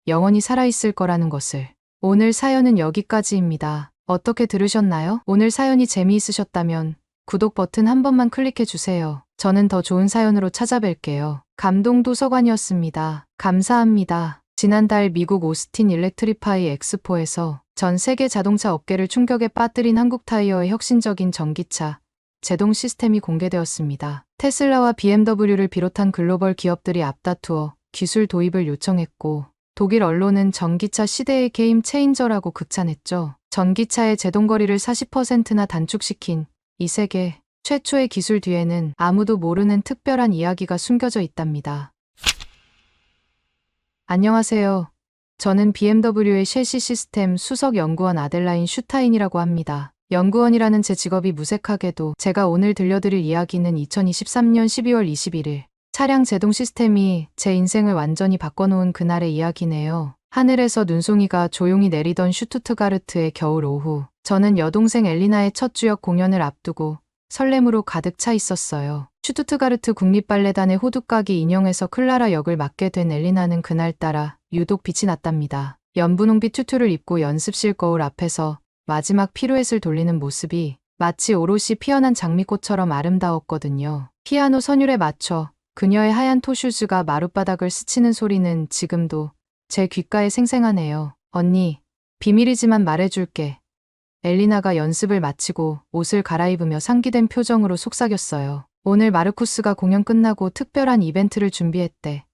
Speaker 1: 영원히 살아있을 거라는 것을. 오늘 사연은 여기까지입니다. 어떻게 들으셨나요? 오늘 사연이 재미있으셨다면 구독 버튼 한 번만 클릭해 주세요. 저는 더 좋은 사연으로 찾아뵐게요. 감동도서관이었습니다. 감사합니다. 지난달 미국 오스틴 일렉트리파이 엑스포에서 전 세계 자동차 업계를 충격에 빠뜨린 한국타이어의 혁신적인 전기차 제동 시스템이 공개되었습니다. 테슬라와 BMW를 비롯한 글로벌 기업들이 앞다투어 기술 도입을 요청했고 독일 언론은 전기차 시대의 게임 체인저라고 극찬했죠. 전기차의 제동거리를 40%나 단축시킨 이 세계 최초의 기술 뒤에는 아무도 모르는 특별한 이야기가 숨겨져 있답니다. 안녕하세요. 저는 BMW의 셰시 시스템 수석 연구원 아델라인 슈타인이라고 합니다. 연구원이라는 제 직업이 무색하게도 제가 오늘 들려드릴 이야기는 2023년 12월 21일 차량 제동 시스템이 제 인생을 완전히 바꿔놓은 그날의 이야기네요. 하늘에서 눈송이가 조용히 내리던 슈투트가르트의 겨울 오후, 저는 여동생 엘리나의 첫 주역 공연을 앞두고 설렘으로 가득 차 있었어요. 슈투트가르트 국립발레단의 호두까기 인형에서 클라라 역을 맡게 된 엘리나는 그날따라 유독 빛이 났답니다. 연분홍빛 튜투를 입고 연습실 거울 앞에서 마지막 피루엣을 돌리는 모습이 마치 오롯이 피어난 장미꽃처럼 아름다웠거든요. 피아노 선율에 맞춰 그녀의 하얀 토슈즈가 마룻바닥을 스치는 소리는 지금도 제 귓가에 생생하네요. 언니, 비밀이지만 말해줄게. 엘리나가 연습을 마치고 옷을 갈아입으며 상기된 표정으로 속삭였어요. 오늘 마르쿠스가 공연 끝나고 특별한 이벤트를 준비했대.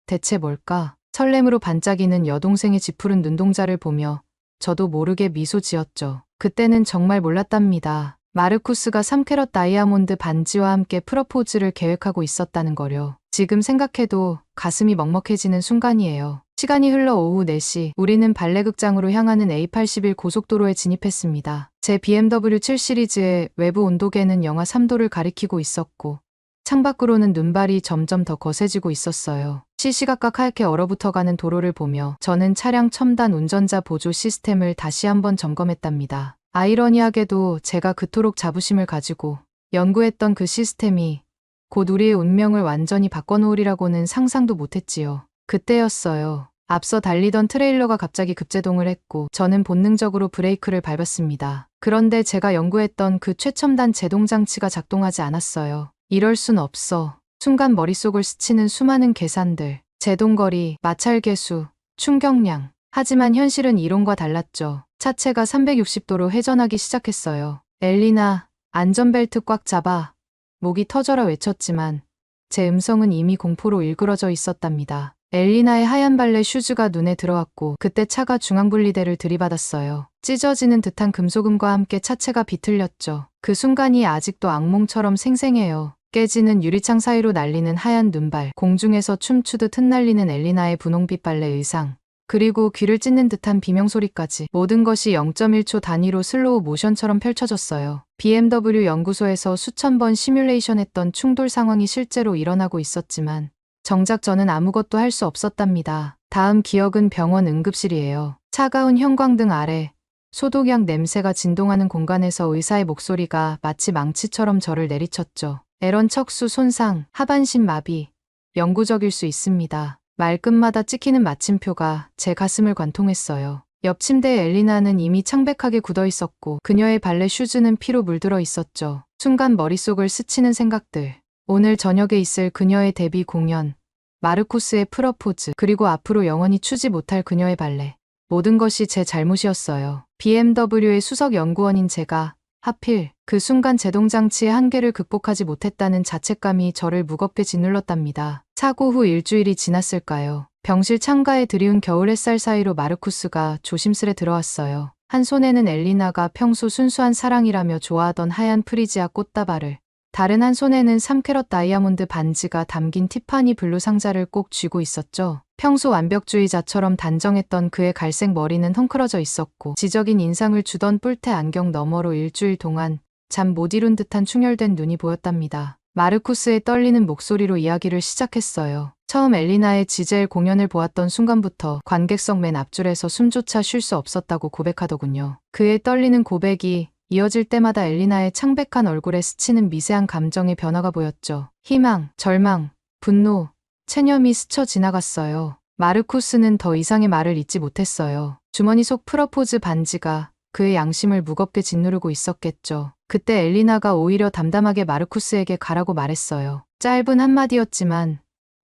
Speaker 1: 대체 뭘까? 설렘으로 반짝이는 여동생의 지푸른 눈동자를 보며 저도 모르게 미소 지었죠. 그때는 정말 몰랐답니다. 마르쿠스가 3캐럿 다이아몬드 반지와 함께 프러포즈를 계획하고 있었다는 거요. 지금 생각해도 가슴이 먹먹해지는 순간이에요. 시간이 흘러 오후 4시, 우리는 발레극장으로 향하는 A81 고속도로에 진입했습니다. 제 BMW 7 시리즈의 외부 온도계는 영하 3도를 가리키고 있었고 창밖으로는 눈발이 점점 더 거세지고 있었어요. 시시각각 하얗게 얼어붙어가는 도로를 보며 저는 차량 첨단 운전자 보조 시스템을 다시 한번 점검했답니다. 아이러니하게도 제가 그토록 자부심을 가지고 연구했던 그 시스템이 곧 우리의 운명을 완전히 바꿔놓으리라고는 상상도 못했지요. 그때였어요. 앞서 달리던 트레일러가 갑자기 급제동을 했고 저는 본능적으로 브레이크를 밟았습니다. 그런데 제가 연구했던 그 최첨단 제동장치가 작동하지 않았어요. 이럴 순 없어. 순간 머릿속을 스치는 수많은 계산들, 제동거리, 마찰계수, 충격량. 하지만 현실은 이론과 달랐죠. 차체가 360도로 회전하기 시작했어요. 엘리나, 안전벨트 꽉 잡아. 목이 터져라 외쳤지만 제 음성은 이미 공포로 일그러져 있었답니다. 엘리나의 하얀 발레 슈즈가 눈에 들어왔고 그때 차가 중앙분리대를 들이받았어요. 찢어지는 듯한 금속음과 함께 차체가 비틀렸죠. 그 순간이 아직도 악몽처럼 생생해요. 깨지는 유리창 사이로 날리는 하얀 눈발, 공중에서 춤추듯 흩날리는 엘리나의 분홍빛 발레 의상, 그리고 귀를 찢는 듯한 비명소리까지 모든 것이 0.1초 단위로 슬로우 모션처럼 펼쳐졌어요. BMW 연구소에서 수천 번 시뮬레이션했던 충돌 상황이 실제로 일어나고 있었지만 정작 저는 아무것도 할 수 없었답니다. 다음 기억은 병원 응급실이에요. 차가운 형광등 아래 소독약 냄새가 진동하는 공간에서 의사의 목소리가 마치 망치처럼 저를 내리쳤죠. 에런 척수 손상, 하반신 마비, 영구적일 수 있습니다. 말끝마다 찍히는 마침표가 제 가슴을 관통했어요. 옆 침대에 엘리나는 이미 창백하게 굳어 있었고 그녀의 발레 슈즈는 피로 물들어 있었죠. 순간 머릿속을 스치는 생각들. 오늘 저녁에 있을 그녀의 데뷔 공연, 마르쿠스의 프러포즈, 그리고 앞으로 영원히 추지 못할 그녀의 발레. 모든 것이 제 잘못이었어요. BMW의 수석 연구원인 제가 하필 그 순간 제동장치의 한계를 극복하지 못했다는 자책감이 저를 무겁게 짓눌렀답니다. 사고 후 일주일이 지났을까요? 병실 창가에 드리운 겨울 햇살 사이로 마르쿠스가 조심스레 들어왔어요. 한 손에는 엘리나가 평소 순수한 사랑이라며 좋아하던 하얀 프리지아 꽃다발을, 다른 한 손에는 3캐럿 다이아몬드 반지가 담긴 티파니 블루 상자를 꼭 쥐고 있었죠. 평소 완벽주의자처럼 단정했던 그의 갈색 머리는 헝클어져 있었고 지적인 인상을 주던 뿔테 안경 너머로 일주일 동안 잠 못 이룬 듯한 충혈된 눈이 보였답니다. 마르쿠스의 떨리는 목소리로 이야기를 시작했어요. 처음 엘리나의 지젤 공연을 보았던 순간부터 관객석 맨 앞줄에서 숨조차 쉴 수 없었다고 고백하더군요. 그의 떨리는 고백이 이어질 때마다 엘리나의 창백한 얼굴에 스치는 미세한 감정의 변화가 보였죠. 희망, 절망, 분노, 체념이 스쳐 지나갔어요. 마르쿠스는 더 이상의 말을 잇지 못했어요. 주머니 속 프러포즈 반지가 그의 양심을 무겁게 짓누르고 있었겠죠. 그때 엘리나가 오히려 담담하게 마르쿠스에게 가라고 말했어요. 짧은 한마디였지만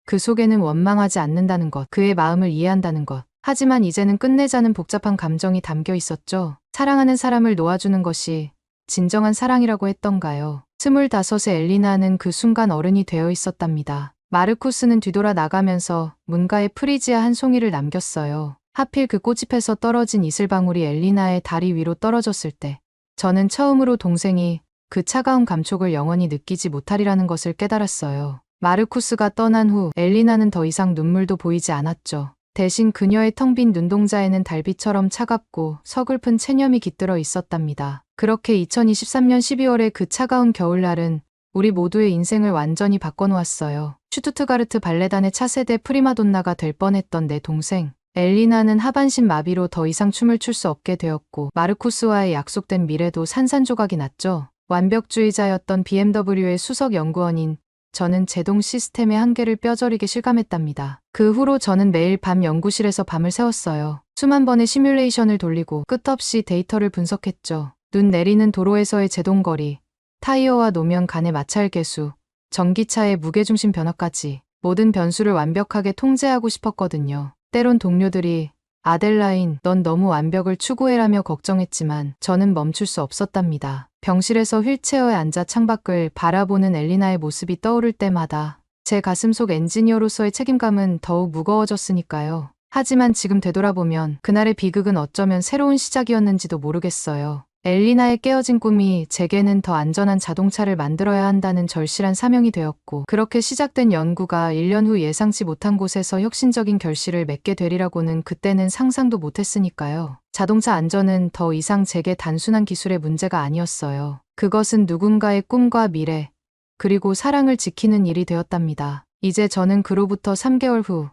Speaker 1: 그 속에는 원망하지 않는다는 것, 그의 마음을 이해한다는 것. 하지만 이제는 끝내자는 복잡한 감정이 담겨 있었죠. 사랑하는 사람을 놓아주는 것이 진정한 사랑이라고 했던가요. 25의 엘리나는 그 순간 어른이 되어 있었답니다. 마르쿠스는 뒤돌아 나가면서 문가에 프리지아 한 송이를 남겼어요. 하필 그 꽃잎에서 떨어진 이슬방울이 엘리나의 다리 위로 떨어졌을 때 저는 처음으로 동생이 그 차가운 감촉을 영원히 느끼지 못하리라는 것을 깨달았어요. 마르쿠스가 떠난 후 엘리나는 더 이상 눈물도 보이지 않았죠. 대신 그녀의 텅 빈 눈동자에는 달빛처럼 차갑고 서글픈 체념이 깃들어 있었답니다. 그렇게 2023년 12월의 그 차가운 겨울날은 우리 모두의 인생을 완전히 바꿔놓았어요. 슈투트가르트 발레단의 차세대 프리마돈나가 될 뻔했던 내 동생 엘리나는 하반신 마비로 더 이상 춤을 출 수 없게 되었고 마르쿠스와의 약속된 미래도 산산조각이 났죠. 완벽주의자였던 BMW의 수석 연구원인 저는 제동 시스템의 한계를 뼈저리게 실감했답니다. 그 후로 저는 매일 밤 연구실에서 밤을 새웠어요. 수만 번의 시뮬레이션을 돌리고 끝없이 데이터를 분석했죠. 눈 내리는 도로에서의 제동거리, 타이어와 노면 간의 마찰계수, 전기차의 무게중심 변화까지 모든 변수를 완벽하게 통제하고 싶었거든요. 때론 동료들이 아델라인, 넌 너무 완벽을 추구해라며 걱정했지만 저는 멈출 수 없었답니다. 병실에서 휠체어에 앉아 창밖을 바라보는 엘리나의 모습이 떠오를 때마다 제 가슴 속 엔지니어로서의 책임감은 더욱 무거워졌으니까요. 하지만 지금 되돌아보면 그날의 비극은 어쩌면 새로운 시작이었는지도 모르겠어요. 엘리나의 깨어진 꿈이 제게는 더 안전한 자동차를 만들어야 한다는 절실한 사명이 되었고 그렇게 시작된 연구가 1년 후 예상치 못한 곳에서 혁신적인 결실을 맺게 되리라고는 그때는 상상도 못했으니까요. 자동차 안전은 더 이상 제게 단순한 기술의 문제가 아니었어요. 그것은 누군가의 꿈과 미래, 그리고 사랑을 지키는 일이 되었답니다. 이제 저는 그로부터 3개월 후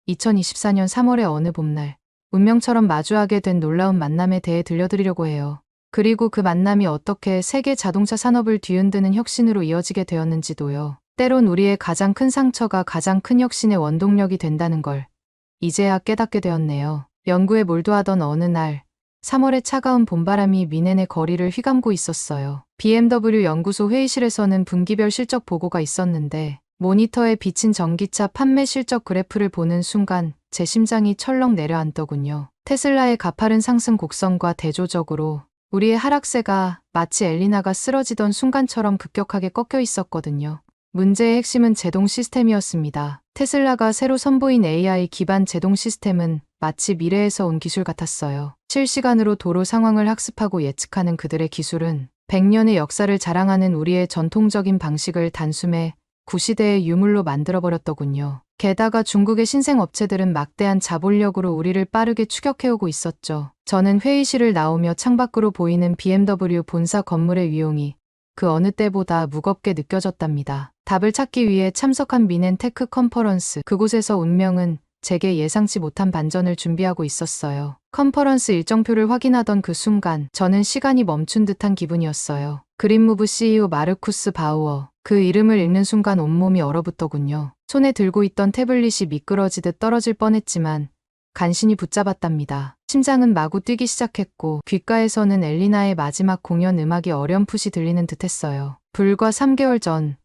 Speaker 1: 2024년 3월의 어느 봄날 운명처럼 마주하게 된 놀라운 만남에 대해 들려드리려고 해요. 그리고 그 만남이 어떻게 세계 자동차 산업을 뒤흔드는 혁신으로 이어지게 되었는지도요. 때론 우리의 가장 큰 상처가 가장 큰 혁신의 원동력이 된다는 걸 이제야 깨닫게 되었네요. 연구에 몰두하던 어느 날 3월의 차가운 봄바람이 미넨의 거리를 휘감고 있었어요. BMW 연구소 회의실에서는 분기별 실적 보고가 있었는데 모니터에 비친 전기차 판매 실적 그래프를 보는 순간 제 심장이 철렁 내려앉더군요. 테슬라의 가파른 상승 곡선과 대조적으로 우리의 하락세가 마치 엘리나가 쓰러지던 순간처럼 급격하게 꺾여 있었거든요. 문제의 핵심은 제동 시스템이었습니다. 테슬라가 새로 선보인 AI 기반 제동 시스템은 마치 미래에서 온 기술 같았어요. 실시간으로 도로 상황을 학습하고 예측하는 그들의 기술은 100년의 역사를 자랑하는 우리의 전통적인 방식을 단숨에 구시대의 유물로 만들어버렸더군요. 게다가 중국의 신생 업체들은 막대한 자본력으로 우리를 빠르게 추격해오고 있었죠. 저는 회의실을 나오며 창밖으로 보이는 BMW 본사 건물의 위용이 그 어느 때보다 무겁게 느껴졌답니다. 답을 찾기 위해 참석한 미넨 테크 컨퍼런스, 그곳에서 운명은 제게 예상치 못한 반전을 준비하고 있었어요. 컨퍼런스 일정표를 확인하던 그 순간 저는 시간이 멈춘 듯한 기분이었어요. 그린무브 CEO 마르쿠스 바우어, 그 이름을 읽는 순간 온몸이 얼어붙더군요. 손에 들고 있던 태블릿이 미끄러지듯 떨어질 뻔했지만 간신히 붙잡았답니다. 심장은 마구 뛰기 시작했고 귓가에서는 엘리나의 마지막 공연 음악이 어렴풋이 들리는 듯했어요. 불과 3개월 전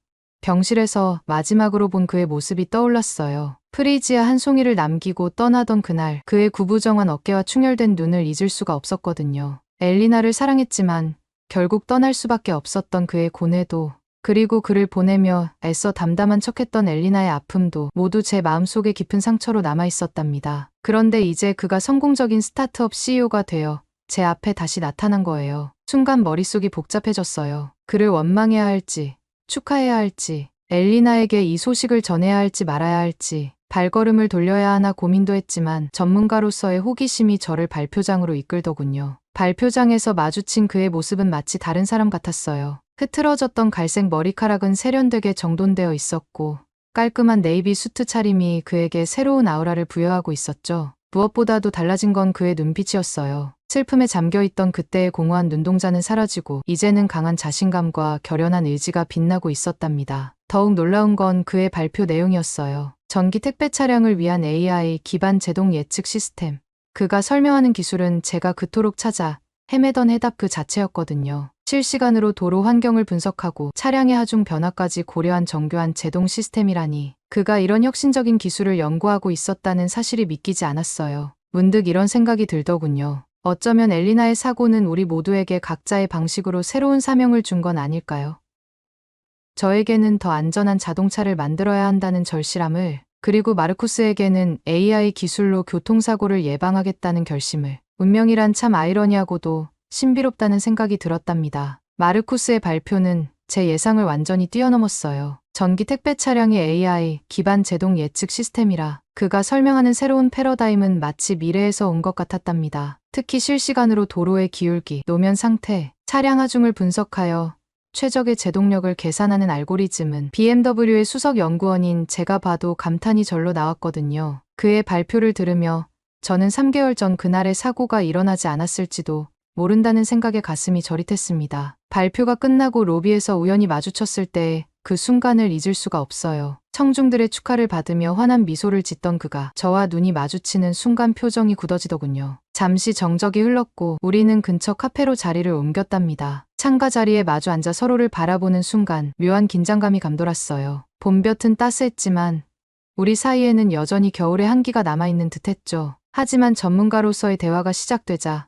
Speaker 1: 병실에서 마지막으로 본 그의 모습이 떠올랐어요. 프리지아 한 송이를 남기고 떠나던 그날 그의 구부정한 어깨와 충혈된 눈을 잊을 수가 없었거든요. 엘리나를 사랑했지만 결국 떠날 수밖에 없었던 그의 고뇌도, 그리고 그를 보내며 애써 담담한 척했던 엘리나의 아픔도 모두 제 마음속에 깊은 상처로 남아있었답니다. 그런데 이제 그가 성공적인 스타트업 CEO가 되어 제 앞에 다시 나타난 거예요. 순간 머릿속이 복잡해졌어요. 그를 원망해야 할지, 축하해야 할지, 엘리나에게 이 소식을 전해야 할지 말아야 할지, 발걸음을 돌려야 하나 고민도 했지만 전문가로서의 호기심이 저를 발표장으로 이끌더군요. 발표장에서 마주친 그의 모습은 마치 다른 사람 같았어요. 흐트러졌던 갈색 머리카락은 세련되게 정돈되어 있었고 깔끔한 네이비 수트 차림이 그에게 새로운 아우라를 부여하고 있었죠. 무엇보다도 달라진 건 그의 눈빛이었어요. 슬픔에 잠겨있던 그때의 공허한 눈동자는 사라지고 이제는 강한 자신감과 결연한 의지가 빛나고 있었답니다. 더욱 놀라운 건 그의 발표 내용이었어요. 전기 택배 차량을 위한 AI 기반 제동 예측 시스템. 그가 설명하는 기술은 제가 그토록 찾아 헤매던 해답 그 자체였거든요. 실시간으로 도로 환경을 분석하고 차량의 하중 변화까지 고려한 정교한 제동 시스템이라니. 그가 이런 혁신적인 기술을 연구하고 있었다는 사실이 믿기지 않았어요. 문득 이런 생각이 들더군요. 어쩌면 엘리나의 사고는 우리 모두에게 각자의 방식으로 새로운 사명을 준 건 아닐까요? 저에게는 더 안전한 자동차를 만들어야 한다는 절실함을, 그리고 마르쿠스에게는 AI 기술로 교통사고를 예방하겠다는 결심을. 운명이란 참 아이러니하고도 신비롭다는 생각이 들었답니다. 마르쿠스의 발표는 제 예상을 완전히 뛰어넘었어요. 전기 택배 차량의 AI 기반 제동 예측 시스템이라 그가 설명하는 새로운 패러다임은 마치 미래에서 온 것 같았답니다. 특히 실시간으로 도로의 기울기, 노면 상태, 차량 하중을 분석하여 최적의 제동력을 계산하는 알고리즘은 BMW의 수석 연구원인 제가 봐도 감탄이 절로 나왔거든요. 그의 발표를 들으며 저는 3개월 전 그날의 사고가 일어나지 않았을지도 모른다는 생각에 가슴이 저릿했습니다. 발표가 끝나고 로비에서 우연히 마주쳤을 때 그 순간을 잊을 수가 없어요. 청중들의 축하를 받으며 환한 미소를 짓던 그가 저와 눈이 마주치는 순간 표정이 굳어지더군요. 잠시 정적이 흘렀고 우리는 근처 카페로 자리를 옮겼답니다. 창가 자리에 마주 앉아 서로를 바라보는 순간 묘한 긴장감이 감돌았어요. 봄볕은 따스했지만 우리 사이에는 여전히 겨울의 한기가 남아있는 듯했죠. 하지만 전문가로서의 대화가 시작되자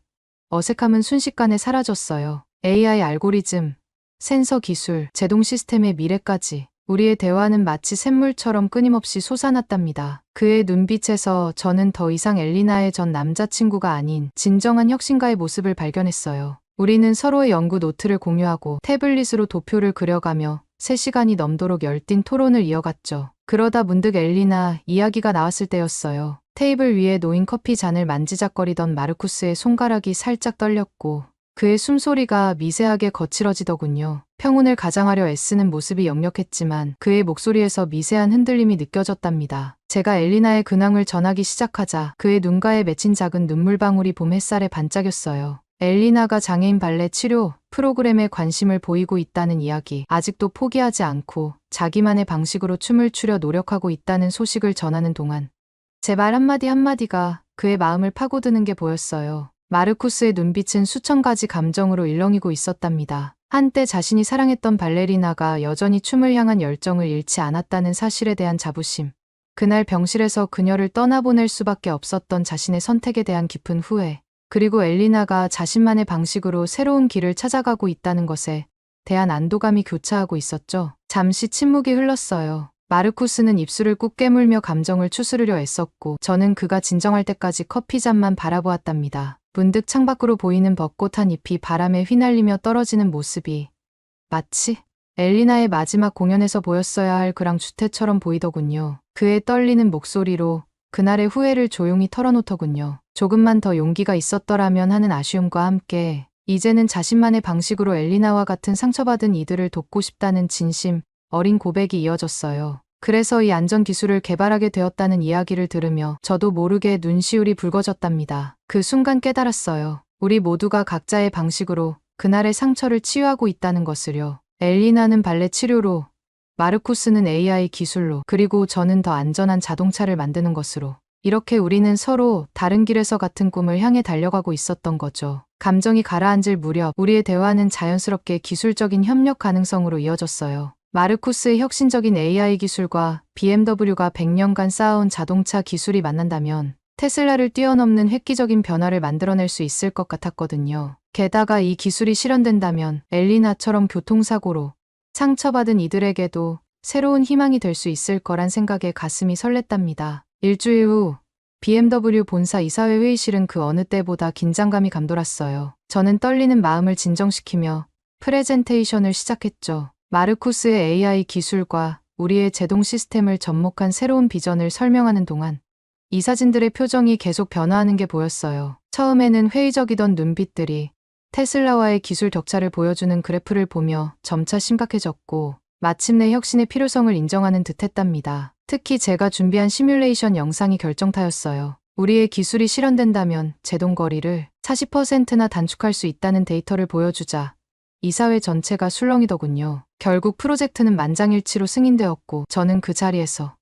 Speaker 1: 어색함은 순식간에 사라졌어요. AI 알고리즘, 센서 기술, 제동 시스템의 미래까지 우리의 대화는 마치 샘물처럼 끊임없이 솟아났답니다. 그의 눈빛에서 저는 더 이상 엘리나의 전 남자친구가 아닌 진정한 혁신가의 모습을 발견했어요. 우리는 서로의 연구 노트를 공유하고 태블릿으로 도표를 그려가며 3시간이 넘도록 열띤 토론을 이어갔죠. 그러다 문득 엘리나 이야기가 나왔을 때였어요. 테이블 위에 놓인 커피 잔을 만지작거리던 마르쿠스의 손가락이 살짝 떨렸고 그의 숨소리가 미세하게 거칠어지더군요. 평온을 가장하려 애쓰는 모습이 역력했지만 그의 목소리에서 미세한 흔들림이 느껴졌답니다. 제가 엘리나의 근황을 전하기 시작하자 그의 눈가에 맺힌 작은 눈물방울이 봄 햇살에 반짝였어요. 엘리나가 장애인 발레 치료 프로그램에 관심을 보이고 있다는 이야기, 아직도 포기하지 않고 자기만의 방식으로 춤을 추려 노력하고 있다는 소식을 전하는 동안 제 말 한마디 한마디가 그의 마음을 파고드는 게 보였어요. 마르쿠스의 눈빛은 수천 가지 감정으로 일렁이고 있었답니다. 한때 자신이 사랑했던 발레리나가 여전히 춤을 향한 열정을 잃지 않았다는 사실에 대한 자부심. 그날 병실에서 그녀를 떠나보낼 수밖에 없었던 자신의 선택에 대한 깊은 후회. 그리고 엘리나가 자신만의 방식으로 새로운 길을 찾아가고 있다는 것에 대한 안도감이 교차하고 있었죠. 잠시 침묵이 흘렀어요. 마르쿠스는 입술을 꾹 깨물며 감정을 추스르려 애썼고 저는 그가 진정할 때까지 커피잔만 바라보았답니다. 문득 창밖으로 보이는 벚꽃 한 잎이 바람에 휘날리며 떨어지는 모습이 마치 엘리나의 마지막 공연에서 보였어야 할 그랑 주태처럼 보이더군요. 그의 떨리는 목소리로 그날의 후회를 조용히 털어놓더군요. 조금만 더 용기가 있었더라면 하는 아쉬움과 함께 이제는 자신만의 방식으로 엘리나와 같은 상처받은 이들을 돕고 싶다는 진심 어린 고백이 이어졌어요. 그래서 이 안전 기술을 개발하게 되었다는 이야기를 들으며 저도 모르게 눈시울이 붉어졌답니다. 그 순간 깨달았어요. 우리 모두가 각자의 방식으로 그날의 상처를 치유하고 있다는 것을요. 엘리나는 발레 치료로, 마르쿠스는 AI 기술로, 그리고 저는 더 안전한 자동차를 만드는 것으로. 이렇게 우리는 서로 다른 길에서 같은 꿈을 향해 달려가고 있었던 거죠. 감정이 가라앉을 무렵 우리의 대화는 자연스럽게 기술적인 협력 가능성으로 이어졌어요. 마르쿠스의 혁신적인 AI 기술과 BMW가 100년간 쌓아온 자동차 기술이 만난다면 테슬라를 뛰어넘는 획기적인 변화를 만들어낼 수 있을 것 같았거든요. 게다가 이 기술이 실현된다면 엘리나처럼 교통사고로 상처받은 이들에게도 새로운 희망이 될 수 있을 거란 생각에 가슴이 설렜답니다. 일주일 후 BMW 본사 이사회 회의실은 그 어느 때보다 긴장감이 감돌았어요. 저는 떨리는 마음을 진정시키며 프레젠테이션을 시작했죠. 마르쿠스의 AI 기술과 우리의 제동 시스템을 접목한 새로운 비전을 설명하는 동안 이사진들의 표정이 계속 변화하는 게 보였어요. 처음에는 회의적이던 눈빛들이 테슬라와의 기술 격차를 보여주는 그래프를 보며 점차 심각해졌고 마침내 혁신의 필요성을 인정하는 듯했답니다. 특히 제가 준비한 시뮬레이션 영상이 결정타였어요. 우리의 기술이 실현된다면 제동거리를 40%나 단축할 수 있다는 데이터를 보여주자 이사회 전체가 술렁이더군요. 결국 프로젝트는 만장일치로 승인되었고 저는 그 자리에서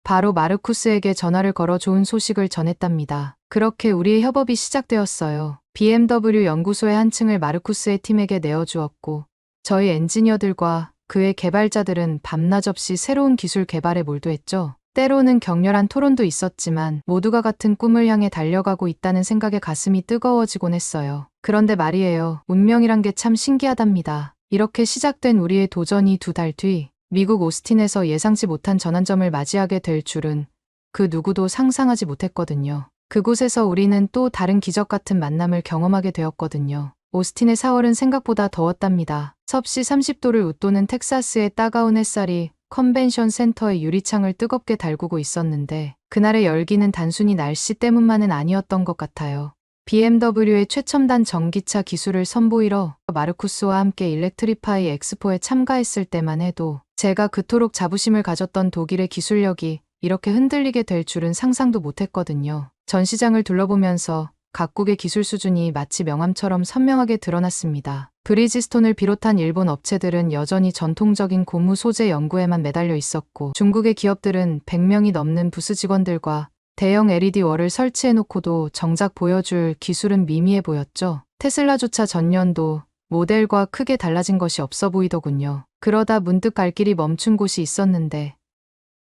Speaker 1: 바로 마르쿠스에게 전화를 걸어 좋은 소식을 전했답니다. 그렇게 우리의 협업이 시작되었어요. BMW 연구소의 한 층을 마르쿠스의 팀에게 내어주었고 저희 엔지니어들과 그의 개발자들은 밤낮 없이 새로운 기술 개발에 몰두했죠. 때로는 격렬한 토론도 있었지만 모두가 같은 꿈을 향해 달려가고 있다는 생각에 가슴이 뜨거워지곤 했어요. 그런데 말이에요. 운명이란 게 참 신기하답니다. 이렇게 시작된 우리의 도전이 2달 뒤 미국 오스틴에서 예상치 못한 전환점을 맞이하게 될 줄은 그 누구도 상상하지 못했거든요. 그곳에서 우리는 또 다른 기적 같은 만남을 경험하게 되었거든요. 오스틴의 4월은 생각보다 더웠답니다. 섭씨 30도를 웃도는 텍사스의 따가운 햇살이 컨벤션 센터의 유리창을 뜨겁게 달구고 있었는데 그날의 열기는 단순히 날씨 때문만은 아니었던 것 같아요. BMW의 최첨단 전기차 기술을 선보이러 마르쿠스와 함께 일렉트리파이 엑스포에 참가했을 때만 해도 제가 그토록 자부심을 가졌던 독일의 기술력이 이렇게 흔들리게 될 줄은 상상도 못했거든요. 전시장을 둘러보면서 각국의 기술 수준이 마치 명암처럼 선명하게 드러났습니다. 브리지스톤을 비롯한 일본 업체들은 여전히 전통적인 고무 소재 연구에만 매달려 있었고 중국의 기업들은 100명이 넘는 부스 직원들과 대형 LED 월을 설치해놓고도 정작 보여줄 기술은 미미해 보였죠. 테슬라조차 전년도 모델과 크게 달라진 것이 없어 보이더군요. 그러다 문득 갈 길이 멈춘 곳이 있었는데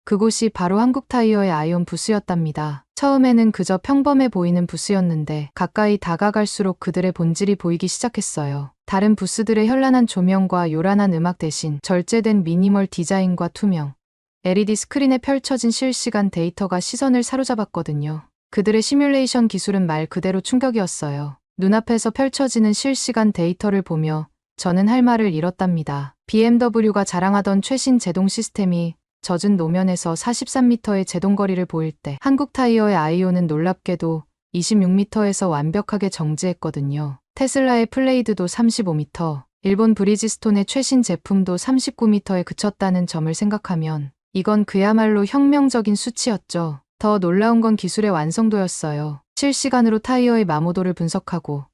Speaker 1: 그곳이 바로 한국타이어의 아이온 부스였답니다. 처음에는 그저 평범해 보이는 부스였는데 가까이 다가갈수록 그들의 본질이 보이기 시작했어요. 다른 부스들의 현란한 조명과 요란한 음악 대신 절제된 미니멀 디자인과 투명 LED 스크린에 펼쳐진 실시간 데이터가 시선을 사로잡았거든요. 그들의 시뮬레이션 기술은 말 그대로 충격이었어요. 눈앞에서 펼쳐지는 실시간 데이터를 보며 저는 할 말을 잃었답니다. BMW가 자랑하던 최신 제동 시스템이 젖은 노면에서 43m의 제동거리를 보일 때 한국타이어의 아이오는 놀랍게도 26m에서 완벽하게 정지했거든요. 테슬라의 플레이드도 35m, 일본 브리지스톤의 최신 제품도 39m에 그쳤다는 점을 생각하면 이건 그야말로 혁명적인 수치였죠. 더 놀라운 건 기술의 완성도였어요. 실시간으로 타이어의 마모도를 분석하고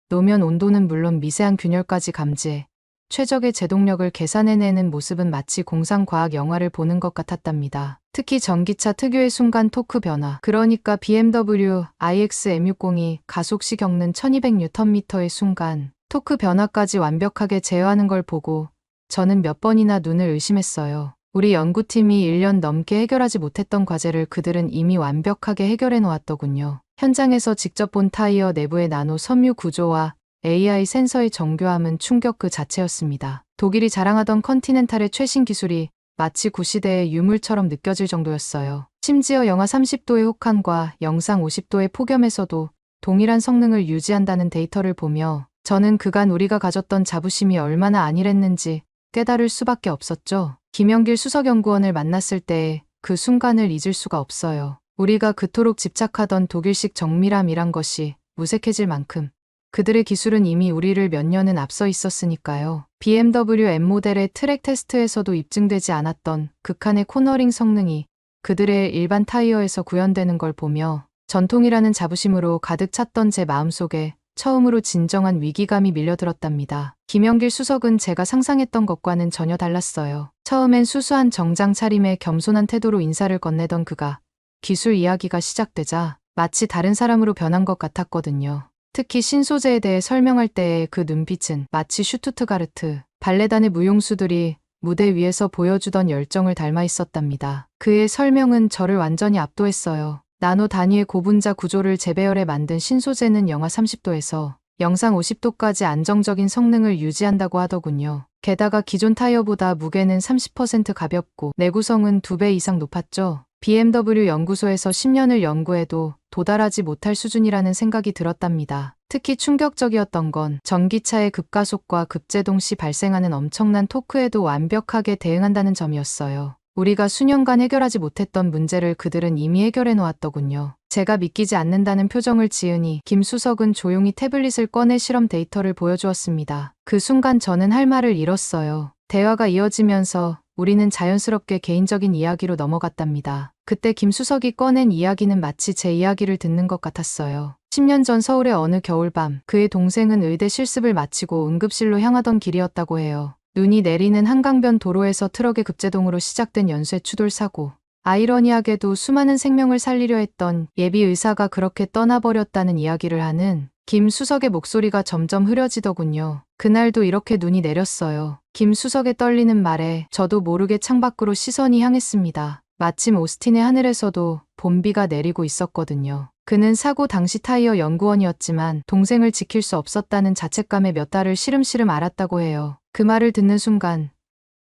Speaker 1: 노면 온도는 물론 미세한 균열까지 감지해 최적의 제동력을 계산해내는 모습은 마치 공상과학 영화를 보는 것 같았답니다. 특히 전기차 특유의 순간 토크 변화, 그러니까 BMW iX M60이 가속 시 겪는 1200Nm의 순간 토크 변화까지 완벽하게 제어하는 걸 보고 저는 몇 번이나 눈을 의심했어요. 우리 연구팀이 1년 넘게 해결하지 못했던 과제를 그들은 이미 완벽하게 해결해 놓았더군요. 현장에서 직접 본 타이어 내부의 나노 섬유 구조와 AI 센서의 정교함은 충격 그 자체였습니다. 독일이 자랑하던 컨티넨탈의 최신 기술이 마치 구시대의 유물처럼 느껴질 정도였어요. 심지어 영하 30도의 혹한과 영상 50도의 폭염에서도 동일한 성능을 유지한다는 데이터를 보며 저는 그간 우리가 가졌던 자부심이 얼마나 안일했는지 깨달을 수밖에 없었죠. 김영길 수석연구원을 만났을 때의 그 순간을 잊을 수가 없어요. 우리가 그토록 집착하던 독일식 정밀함이란 것이 무색해질 만큼 그들의 기술은 이미 우리를 몇 년은 앞서 있었으니까요. BMW M 모델의 트랙 테스트에서도 입증되지 않았던 극한의 코너링 성능이 그들의 일반 타이어에서 구현되는 걸 보며 전통이라는 자부심으로 가득 찼던 제 마음속에 처음으로 진정한 위기감이 밀려들었답니다. 김영길 수석은 제가 상상했던 것과는 전혀 달랐어요. 처음엔 수수한 정장 차림에 겸손한 태도로 인사를 건네던 그가 기술 이야기가 시작되자 마치 다른 사람으로 변한 것 같았거든요. 특히 신소재에 대해 설명할 때의 그 눈빛은 마치 슈투트가르트 발레단의 무용수들이 무대 위에서 보여주던 열정을 닮아 있었답니다. 그의 설명은 저를 완전히 압도했어요. 나노 단위의 고분자 구조를 재배열해 만든 신소재는 영하 30도에서 영상 50도까지 안정적인 성능을 유지한다고 하더군요. 게다가 기존 타이어보다 무게는 30% 가볍고 내구성은 2배 이상 높았죠. BMW 연구소에서 10년을 연구해도 도달하지 못할 수준이라는 생각이 들었답니다. 특히 충격적이었던 건 전기차의 급가속과 급제동 시 발생하는 엄청난 토크에도 완벽하게 대응한다는 점이었어요. 우리가 수년간 해결하지 못했던 문제를 그들은 이미 해결해 놓았더군요. 제가 믿기지 않는다는 표정을 지으니 김 수석은 조용히 태블릿을 꺼내 실험 데이터를 보여주었습니다. 그 순간 저는 할 말을 잃었어요. 대화가 이어지면서 우리는 자연스럽게 개인적인 이야기로 넘어갔답니다. 그때 김 수석이 꺼낸 이야기는 마치 제 이야기를 듣는 것 같았어요. 10년 전 서울의 어느 겨울밤, 그의 동생은 의대 실습을 마치고 응급실로 향하던 길이었다고 해요. 눈이 내리는 한강변 도로에서 트럭의 급제동으로 시작된 연쇄 추돌 사고. 아이러니하게도 수많은 생명을 살리려 했던 예비 의사가 그렇게 떠나버렸다는 이야기를 하는 김 수석의 목소리가 점점 흐려지더군요. 그날도 이렇게 눈이 내렸어요. 김 수석의 떨리는 말에 저도 모르게 창밖으로 시선이 향했습니다. 마침 오스틴의 하늘에서도 봄비가 내리고 있었거든요. 그는 사고 당시 타이어 연구원이었지만 동생을 지킬 수 없었다는 자책감에 몇 달을 시름시름 앓았다고 해요. 그 말을 듣는 순간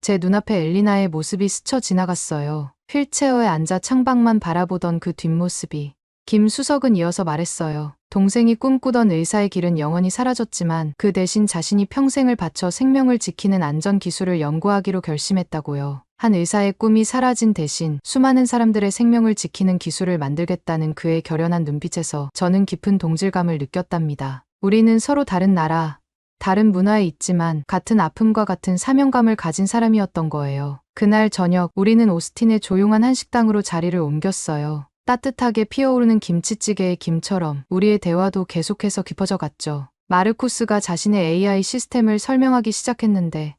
Speaker 1: 제 눈앞에 엘리나의 모습이 스쳐 지나갔어요. 휠체어에 앉아 창밖만 바라보던 그 뒷모습이. 김 수석은 이어서 말했어요. 동생이 꿈꾸던 의사의 길은 영원히 사라졌지만 그 대신 자신이 평생을 바쳐 생명을 지키는 안전기술을 연구하기로 결심했다고요. 한 의사의 꿈이 사라진 대신 수많은 사람들의 생명을 지키는 기술을 만들겠다는 그의 결연한 눈빛에서 저는 깊은 동질감을 느꼈답니다. 우리는 서로 다른 나라, 다른 문화에 있지만 같은 아픔과 같은 사명감을 가진 사람이었던 거예요. 그날 저녁 우리는 오스틴의 조용한 한식당으로 자리를 옮겼어요. 따뜻하게 피어오르는 김치찌개의 김처럼 우리의 대화도 계속해서 깊어져 갔죠. 마르쿠스가 자신의 AI 시스템을 설명하기 시작했는데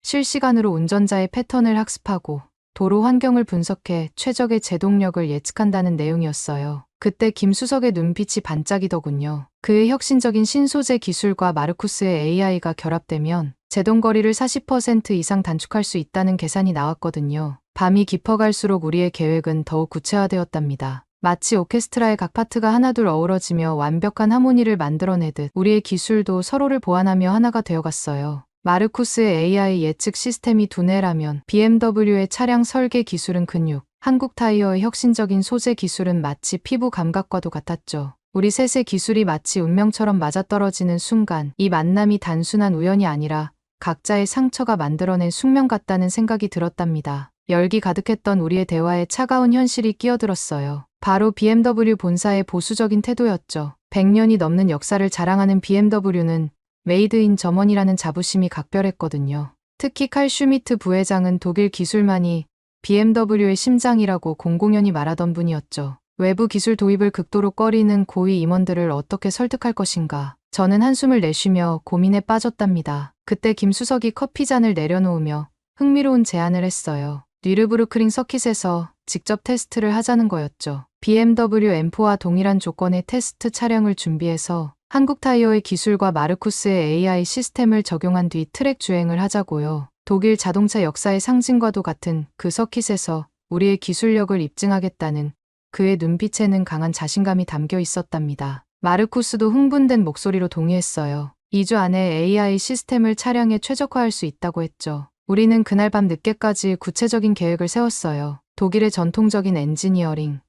Speaker 1: 실시간으로 운전자의 패턴을 학습하고 도로 환경을 분석해 최적의 제동력을 예측한다는 내용이었어요. 그때 김 수석의 눈빛이 반짝이더군요. 그의 혁신적인 신소재 기술과 마르쿠스의 AI가 결합되면 제동거리를 40% 이상 단축할 수 있다는 계산이 나왔거든요. 밤이 깊어갈수록 우리의 계획은 더욱 구체화되었답니다. 마치 오케스트라의 각 파트가 하나둘 어우러지며 완벽한 하모니를 만들어내듯 우리의 기술도 서로를 보완하며 하나가 되어갔어요. 마르쿠스의 AI 예측 시스템이 두뇌라면 BMW의 차량 설계 기술은 근육, 한국 타이어의 혁신적인 소재 기술은 마치 피부 감각과도 같았죠. 우리 셋의 기술이 마치 운명처럼 맞아떨어지는 순간 이 만남이 단순한 우연이 아니라 각자의 상처가 만들어낸 숙명 같다는 생각이 들었답니다. 열기 가득했던 우리의 대화에 차가운 현실이 끼어들었어요. 바로 BMW 본사의 보수적인 태도였죠. 100년이 넘는 역사를 자랑하는 BMW는 메이드 인 저머니라는 자부심이 각별했거든요. 특히 칼 슈미트 부회장은 독일 기술만이 BMW의 심장이라고 공공연히 말하던 분이었죠. 외부 기술 도입을 극도로 꺼리는 고위 임원들을 어떻게 설득할 것인가. 저는 한숨을 내쉬며 고민에 빠졌답니다. 그때 김수석이 커피잔을 내려놓으며 흥미로운 제안을 했어요. 뉘르부르크링 서킷에서 직접 테스트를 하자는 거였죠. BMW M4와 동일한 조건의 테스트 차량을 준비해서 한국타이어의 기술과 마르쿠스의 AI 시스템을 적용한 뒤 트랙 주행을 하자고요. 독일 자동차 역사의 상징과도 같은 그 서킷에서 우리의 기술력을 입증하겠다는 그의 눈빛에는 강한 자신감이 담겨 있었답니다. 마르쿠스도 흥분된 목소리로 동의했어요. 2주 안에 AI 시스템을 차량에 최적화할 수 있다고 했죠. 우리는 그날 밤 늦게까지 구체적인 계획을 세웠어요. 독일의 전통적인 엔지니어링,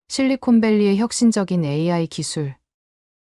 Speaker 1: 실리콘밸리의 혁신적인 AI 기술,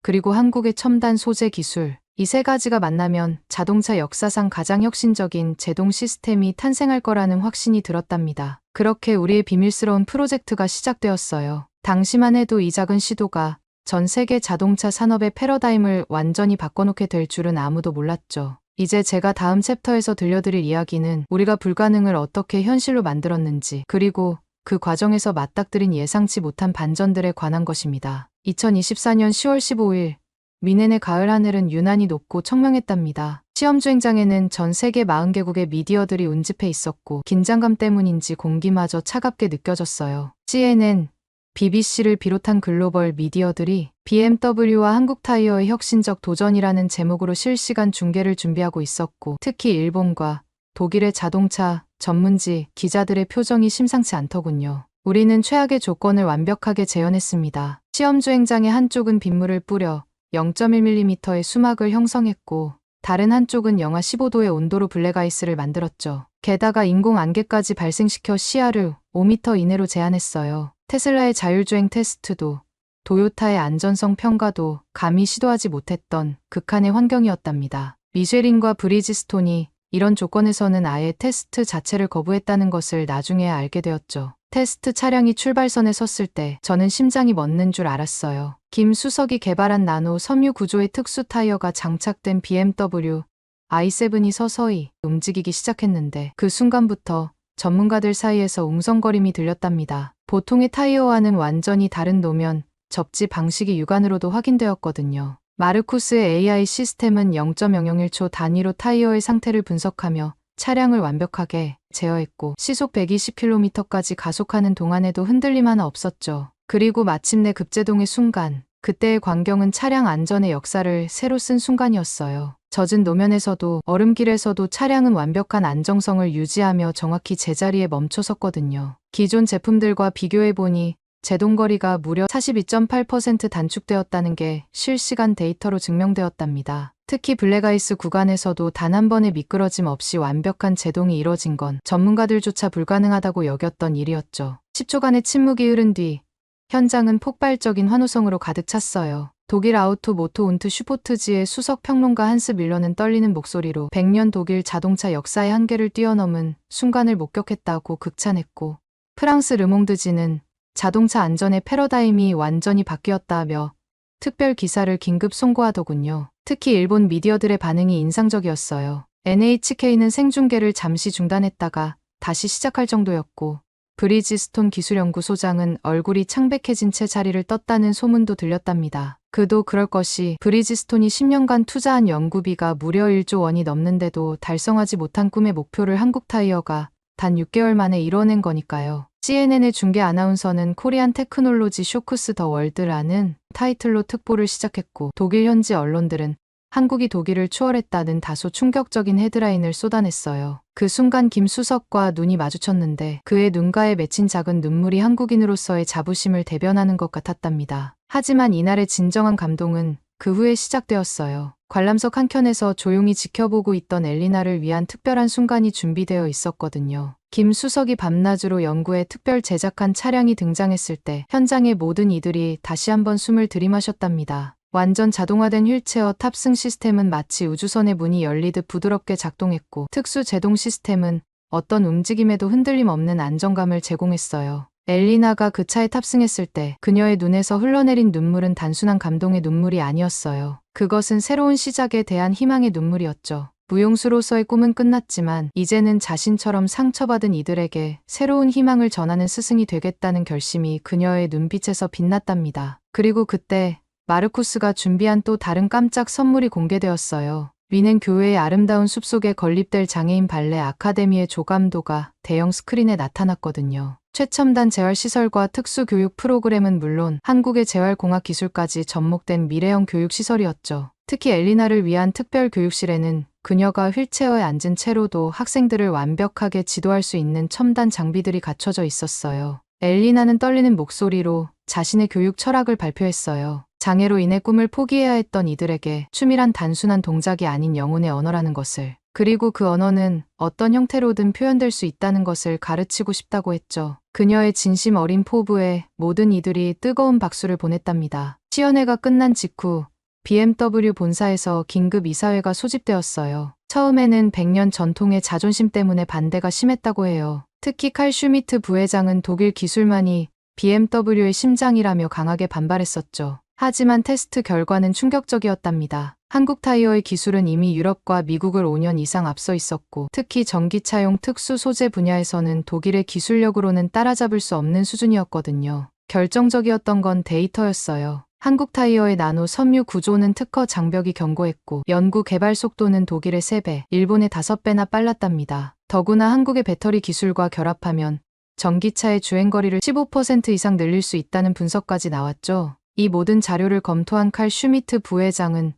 Speaker 1: 그리고 한국의 첨단 소재 기술, 이 세 가지가 만나면 자동차 역사상 가장 혁신적인 제동 시스템이 탄생할 거라는 확신이 들었답니다. 그렇게 우리의 비밀스러운 프로젝트가 시작되었어요. 당시만 해도 이 작은 시도가 전 세계 자동차 산업의 패러다임을 완전히 바꿔놓게 될 줄은 아무도 몰랐죠. 이제 제가 다음 챕터에서 들려드릴 이야기는 우리가 불가능을 어떻게 현실로 만들었는지, 그리고 그 과정에서 맞닥뜨린 예상치 못한 반전들에 관한 것입니다. 2024년 10월 15일, 미넨의 가을 하늘은 유난히 높고 청명했답니다. 시험주행장에는 전 세계 40개국의 미디어들이 운집해 있었고 긴장감 때문인지 공기마저 차갑게 느껴졌어요. CNN, BBC를 비롯한 글로벌 미디어들이 BMW와 한국타이어의 혁신적 도전이라는 제목으로 실시간 중계를 준비하고 있었고, 특히 일본과 독일의 자동차 전문지 기자들의 표정이 심상치 않더군요. 우리는 최악의 조건을 완벽하게 재현했습니다. 시험주행장의 한쪽은 빗물을 뿌려 0.1mm의 수막을 형성했고, 다른 한쪽은 영하 15도의 온도로 블랙아이스를 만들었죠. 게다가 인공 안개까지 발생시켜 시야를 5m 이내로 제한했어요. 테슬라의 자율주행 테스트도, 도요타의 안전성 평가도 감히 시도하지 못했던 극한의 환경이었답니다. 미쉐린과 브리지스톤이 이런 조건에서는 아예 테스트 자체를 거부했다는 것을 나중에야 알게 되었죠. 테스트 차량이 출발선에 섰을 때 저는 심장이 멎는 줄 알았어요. 김 수석이 개발한 나노 섬유 구조의 특수 타이어가 장착된 BMW i7이 서서히 움직이기 시작했는데, 그 순간부터 전문가들 사이에서 웅성거림이 들렸답니다. 보통의 타이어와는 완전히 다른 노면, 접지 방식이 육안으로도 확인되었거든요. 마르쿠스의 AI 시스템은 0.001초 단위로 타이어의 상태를 분석하며 차량을 완벽하게 제어했고, 시속 120km까지 가속하는 동안에도 흔들림 하나 없었죠. 그리고 마침내 급제동의 순간, 그때의 광경은 차량 안전의 역사를 새로 쓴 순간이었어요. 젖은 노면에서도 얼음길에서도 차량은 완벽한 안정성을 유지하며 정확히 제자리에 멈춰섰거든요. 기존 제품들과 비교해보니 제동거리가 무려 42.8% 단축되었다는 게 실시간 데이터로 증명되었답니다. 특히 블랙아이스 구간에서도 단 한 번의 미끄러짐 없이 완벽한 제동이 이뤄진 건 전문가들조차 불가능하다고 여겼던 일이었죠. 10초간의 침묵이 흐른 뒤 현장은 폭발적인 환호성으로 가득 찼어요. 독일 아우토 모토 운트 슈포트지의 수석 평론가 한스 밀러는 떨리는 목소리로 100년 독일 자동차 역사의 한계를 뛰어넘은 순간을 목격했다고 극찬했고, 프랑스 르몽드지는 자동차 안전의 패러다임이 완전히 바뀌었다며 특별 기사를 긴급 송고하더군요. 특히 일본 미디어들의 반응이 인상적이었어요. NHK는 생중계를 잠시 중단했다가 다시 시작할 정도였고, 브리지스톤 기술연구소장은 얼굴이 창백해진 채 자리를 떴다는 소문도 들렸답니다. 그도 그럴 것이, 브리지스톤이 10년간 투자한 연구비가 무려 1조 원이 넘는데도 달성하지 못한 꿈의 목표를 한국타이어가 단 6개월 만에 이뤄낸 거니까요. CNN의 중계 아나운서는 코리안 테크놀로지 쇼크스 더 월드라는 타이틀로 특보를 시작했고, 독일 현지 언론들은 한국이 독일을 추월했다는 다소 충격적인 헤드라인을 쏟아냈어요. 그 순간 김 수석과 눈이 마주쳤는데 그의 눈가에 맺힌 작은 눈물이 한국인으로서의 자부심을 대변하는 것 같았답니다. 하지만 이날의 진정한 감동은 그 후에 시작되었어요. 관람석 한켠에서 조용히 지켜보고 있던 엘리나를 위한 특별한 순간이 준비되어 있었거든요. 김 수석이 밤낮으로 연구에 특별 제작한 차량이 등장했을 때 현장의 모든 이들이 다시 한번 숨을 들이마셨답니다. 완전 자동화된 휠체어 탑승 시스템은 마치 우주선의 문이 열리듯 부드럽게 작동했고, 특수 제동 시스템은 어떤 움직임에도 흔들림 없는 안정감을 제공했어요. 엘리나가 그 차에 탑승했을 때 그녀의 눈에서 흘러내린 눈물은 단순한 감동의 눈물이 아니었어요. 그것은 새로운 시작에 대한 희망의 눈물이었죠. 무용수로서의 꿈은 끝났지만 이제는 자신처럼 상처받은 이들에게 새로운 희망을 전하는 스승이 되겠다는 결심이 그녀의 눈빛에서 빛났답니다. 그리고 그때 마르쿠스가 준비한 또 다른 깜짝 선물이 공개되었어요. 위넨 교회의 아름다운 숲속에 건립될 장애인 발레 아카데미의 조감도가 대형 스크린에 나타났거든요. 최첨단 재활시설과 특수교육 프로그램은 물론 한국의 재활공학기술까지 접목된 미래형 교육시설이었죠. 특히 엘리나를 위한 특별 교육실에는 그녀가 휠체어에 앉은 채로도 학생들을 완벽하게 지도할 수 있는 첨단 장비들이 갖춰져 있었어요. 엘리나는 떨리는 목소리로 자신의 교육 철학을 발표했어요. 장애로 인해 꿈을 포기해야 했던 이들에게 춤이란 단순한 동작이 아닌 영혼의 언어라는 것을, 그리고 그 언어는 어떤 형태로든 표현될 수 있다는 것을 가르치고 싶다고 했죠. 그녀의 진심 어린 포부에 모든 이들이 뜨거운 박수를 보냈답니다. 시연회가 끝난 직후 BMW 본사에서 긴급 이사회가 소집되었어요. 처음에는 100년 전통의 자존심 때문에 반대가 심했다고 해요. 특히 칼 슈미트 부회장은 독일 기술만이 BMW의 심장이라며 강하게 반발했었죠. 하지만 테스트 결과는 충격적이었답니다. 한국 타이어의 기술은 이미 유럽과 미국을 5년 이상 앞서 있었고, 특히 전기차용 특수 소재 분야에서는 독일의 기술력으로는 따라잡을 수 없는 수준이었거든요. 결정적이었던 건 데이터였어요. 한국 타이어의 나노 섬유 구조는 특허 장벽이 견고했고, 연구 개발 속도는 독일의 3배, 일본의 5배나 빨랐답니다. 더구나 한국의 배터리 기술과 결합하면 전기차의 주행거리를 15% 이상 늘릴 수 있다는 분석까지 나왔죠. 이 모든 자료를 검토한 칼 슈미트 부회장은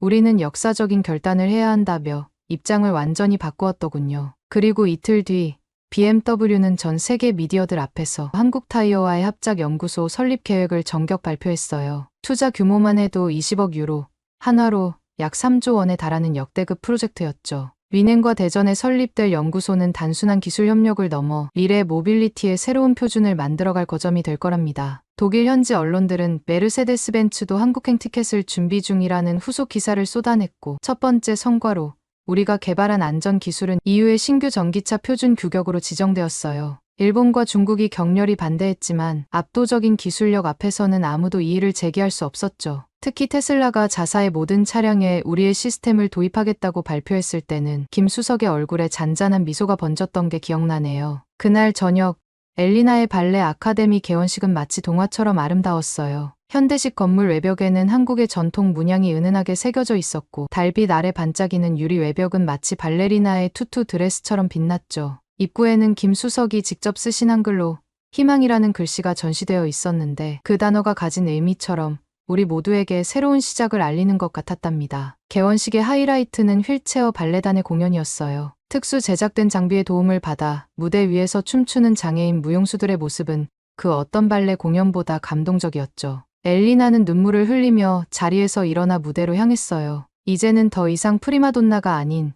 Speaker 1: 우리는 역사적인 결단을 해야 한다며 입장을 완전히 바꾸었더군요. 그리고 이틀 뒤 BMW는 전 세계 미디어들 앞에서 한국 타이어와의 합작 연구소 설립 계획을 정격 발표했어요. 투자 규모만 해도 20억 유로, 한화로 약 3조 원에 달하는 역대급 프로젝트였죠. 위넨과 대전에 설립될 연구소는 단순한 기술 협력을 넘어 미래 모빌리티의 새로운 표준을 만들어갈 거점이 될 거랍니다. 독일 현지 언론들은 메르세데스 벤츠도 한국행 티켓을 준비 중이라는 후속 기사를 쏟아냈고, 첫 번째 성과로 우리가 개발한 안전 기술은 EU의 신규 전기차 표준 규격으로 지정되었어요. 일본과 중국이 격렬히 반대했지만 압도적인 기술력 앞에서는 아무도 이의를 제기할 수 없었죠. 특히 테슬라가 자사의 모든 차량에 우리의 시스템을 도입하겠다고 발표했을 때는 김 수석의 얼굴에 잔잔한 미소가 번졌던 게 기억나네요. 그날 저녁 엘리나의 발레 아카데미 개원식은 마치 동화처럼 아름다웠어요. 현대식 건물 외벽에는 한국의 전통 문양이 은은하게 새겨져 있었고, 달빛 아래 반짝이는 유리 외벽은 마치 발레리나의 투투 드레스처럼 빛났죠. 입구에는 김 수석이 직접 쓰신 한글로 희망이라는 글씨가 전시되어 있었는데, 그 단어가 가진 의미처럼 우리 모두에게 새로운 시작을 알리는 것 같았답니다. 개원식의 하이라이트는 휠체어 발레단의 공연이었어요. 특수 제작된 장비의 도움을 받아 무대 위에서 춤추는 장애인 무용수들의 모습은 그 어떤 발레 공연보다 감동적이었죠. 엘리나는 눈물을 흘리며 자리에서 일어나 무대로 향했어요. 이제는 더 이상 프리마돈나가 아닌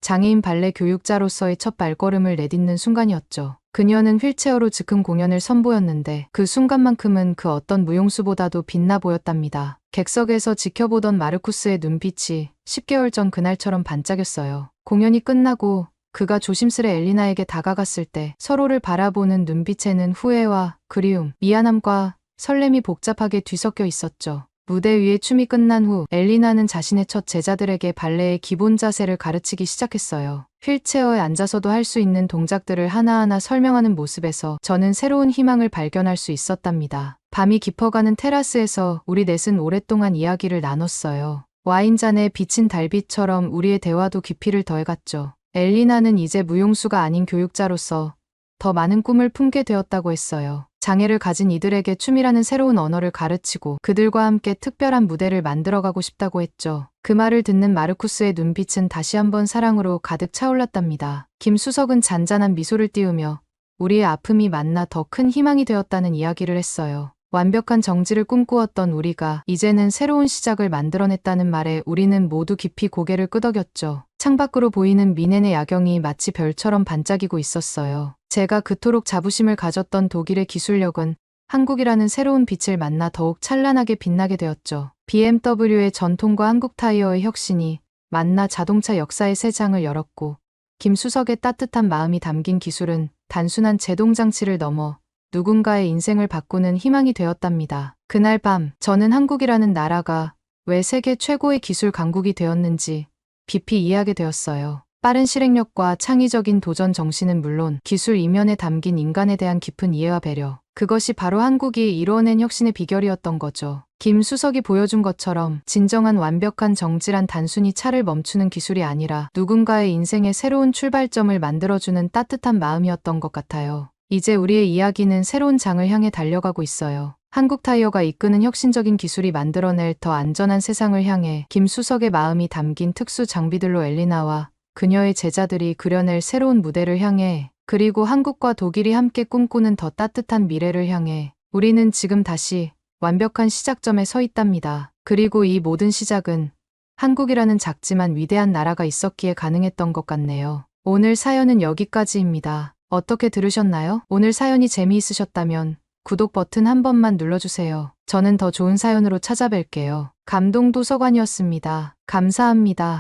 Speaker 1: 장애인 발레 교육자로서의 첫 발걸음을 내딛는 순간이었죠. 그녀는 휠체어로 즉흥 공연을 선보였는데 그 순간만큼은 그 어떤 무용수보다도 빛나 보였답니다. 객석에서 지켜보던 마르쿠스의 눈빛이 10개월 전 그날처럼 반짝였어요. 공연이 끝나고 그가 조심스레 엘리나에게 다가갔을 때 서로를 바라보는 눈빛에는 후회와 그리움, 미안함과 설렘이 복잡하게 뒤섞여 있었죠. 무대 위에 춤이 끝난 후 엘리나는 자신의 첫 제자들에게 발레의 기본 자세를 가르치기 시작했어요. 휠체어에 앉아서도 할 수 있는 동작들을 하나하나 설명하는 모습에서 저는 새로운 희망을 발견할 수 있었답니다. 밤이 깊어가는 테라스에서 우리 넷은 오랫동안 이야기를 나눴어요. 와인잔에 비친 달빛처럼 우리의 대화도 깊이를 더해갔죠. 엘리나는 이제 무용수가 아닌 교육자로서 더 많은 꿈을 품게 되었다고 했어요. 장애를 가진 이들에게 춤이라는 새로운 언어를 가르치고 그들과 함께 특별한 무대를 만들어가고 싶다고 했죠. 그 말을 듣는 마르쿠스의 눈빛은 다시 한번 사랑으로 가득 차올랐답니다. 김 수석은 잔잔한 미소를 띄우며 우리의 아픔이 만나 더 큰 희망이 되었다는 이야기를 했어요. 완벽한 정지를 꿈꾸었던 우리가 이제는 새로운 시작을 만들어냈다는 말에 우리는 모두 깊이 고개를 끄덕였죠. 창밖으로 보이는 미넨의 야경이 마치 별처럼 반짝이고 있었어요. 제가 그토록 자부심을 가졌던 독일의 기술력은 한국이라는 새로운 빛을 만나 더욱 찬란하게 빛나게 되었죠. BMW의 전통과 한국 타이어의 혁신이 만나 자동차 역사의 새 장을 열었고, 김 수석의 따뜻한 마음이 담긴 기술은 단순한 제동장치를 넘어 누군가의 인생을 바꾸는 희망이 되었답니다. 그날 밤 저는 한국이라는 나라가 왜 세계 최고의 기술 강국이 되었는지 깊이 이해하게 되었어요. 빠른 실행력과 창의적인 도전 정신은 물론 기술 이면에 담긴 인간에 대한 깊은 이해와 배려. 그것이 바로 한국이 이루어낸 혁신의 비결이었던 거죠. 김 수석이 보여준 것처럼 진정한 완벽한 정지란 단순히 차를 멈추는 기술이 아니라 누군가의 인생의 새로운 출발점을 만들어주는 따뜻한 마음이었던 것 같아요. 이제 우리의 이야기는 새로운 장을 향해 달려가고 있어요. 한국 타이어가 이끄는 혁신적인 기술이 만들어낼 더 안전한 세상을 향해 김 수석의 마음이 담긴 특수 장비들로 엘리나와 그녀의 제자들이 그려낼 새로운 무대를 향해, 그리고 한국과 독일이 함께 꿈꾸는 더 따뜻한 미래를 향해 우리는 지금 다시 완벽한 시작점에 서 있답니다. 그리고 이 모든 시작은 한국이라는 작지만 위대한 나라가 있었기에 가능했던 것 같네요. 오늘 사연은 여기까지입니다. 어떻게 들으셨나요? 오늘 사연이 재미있으셨다면 구독 버튼 한 번만 눌러주세요. 저는 더 좋은 사연으로 찾아뵐게요. 감동도서관이었습니다. 감사합니다.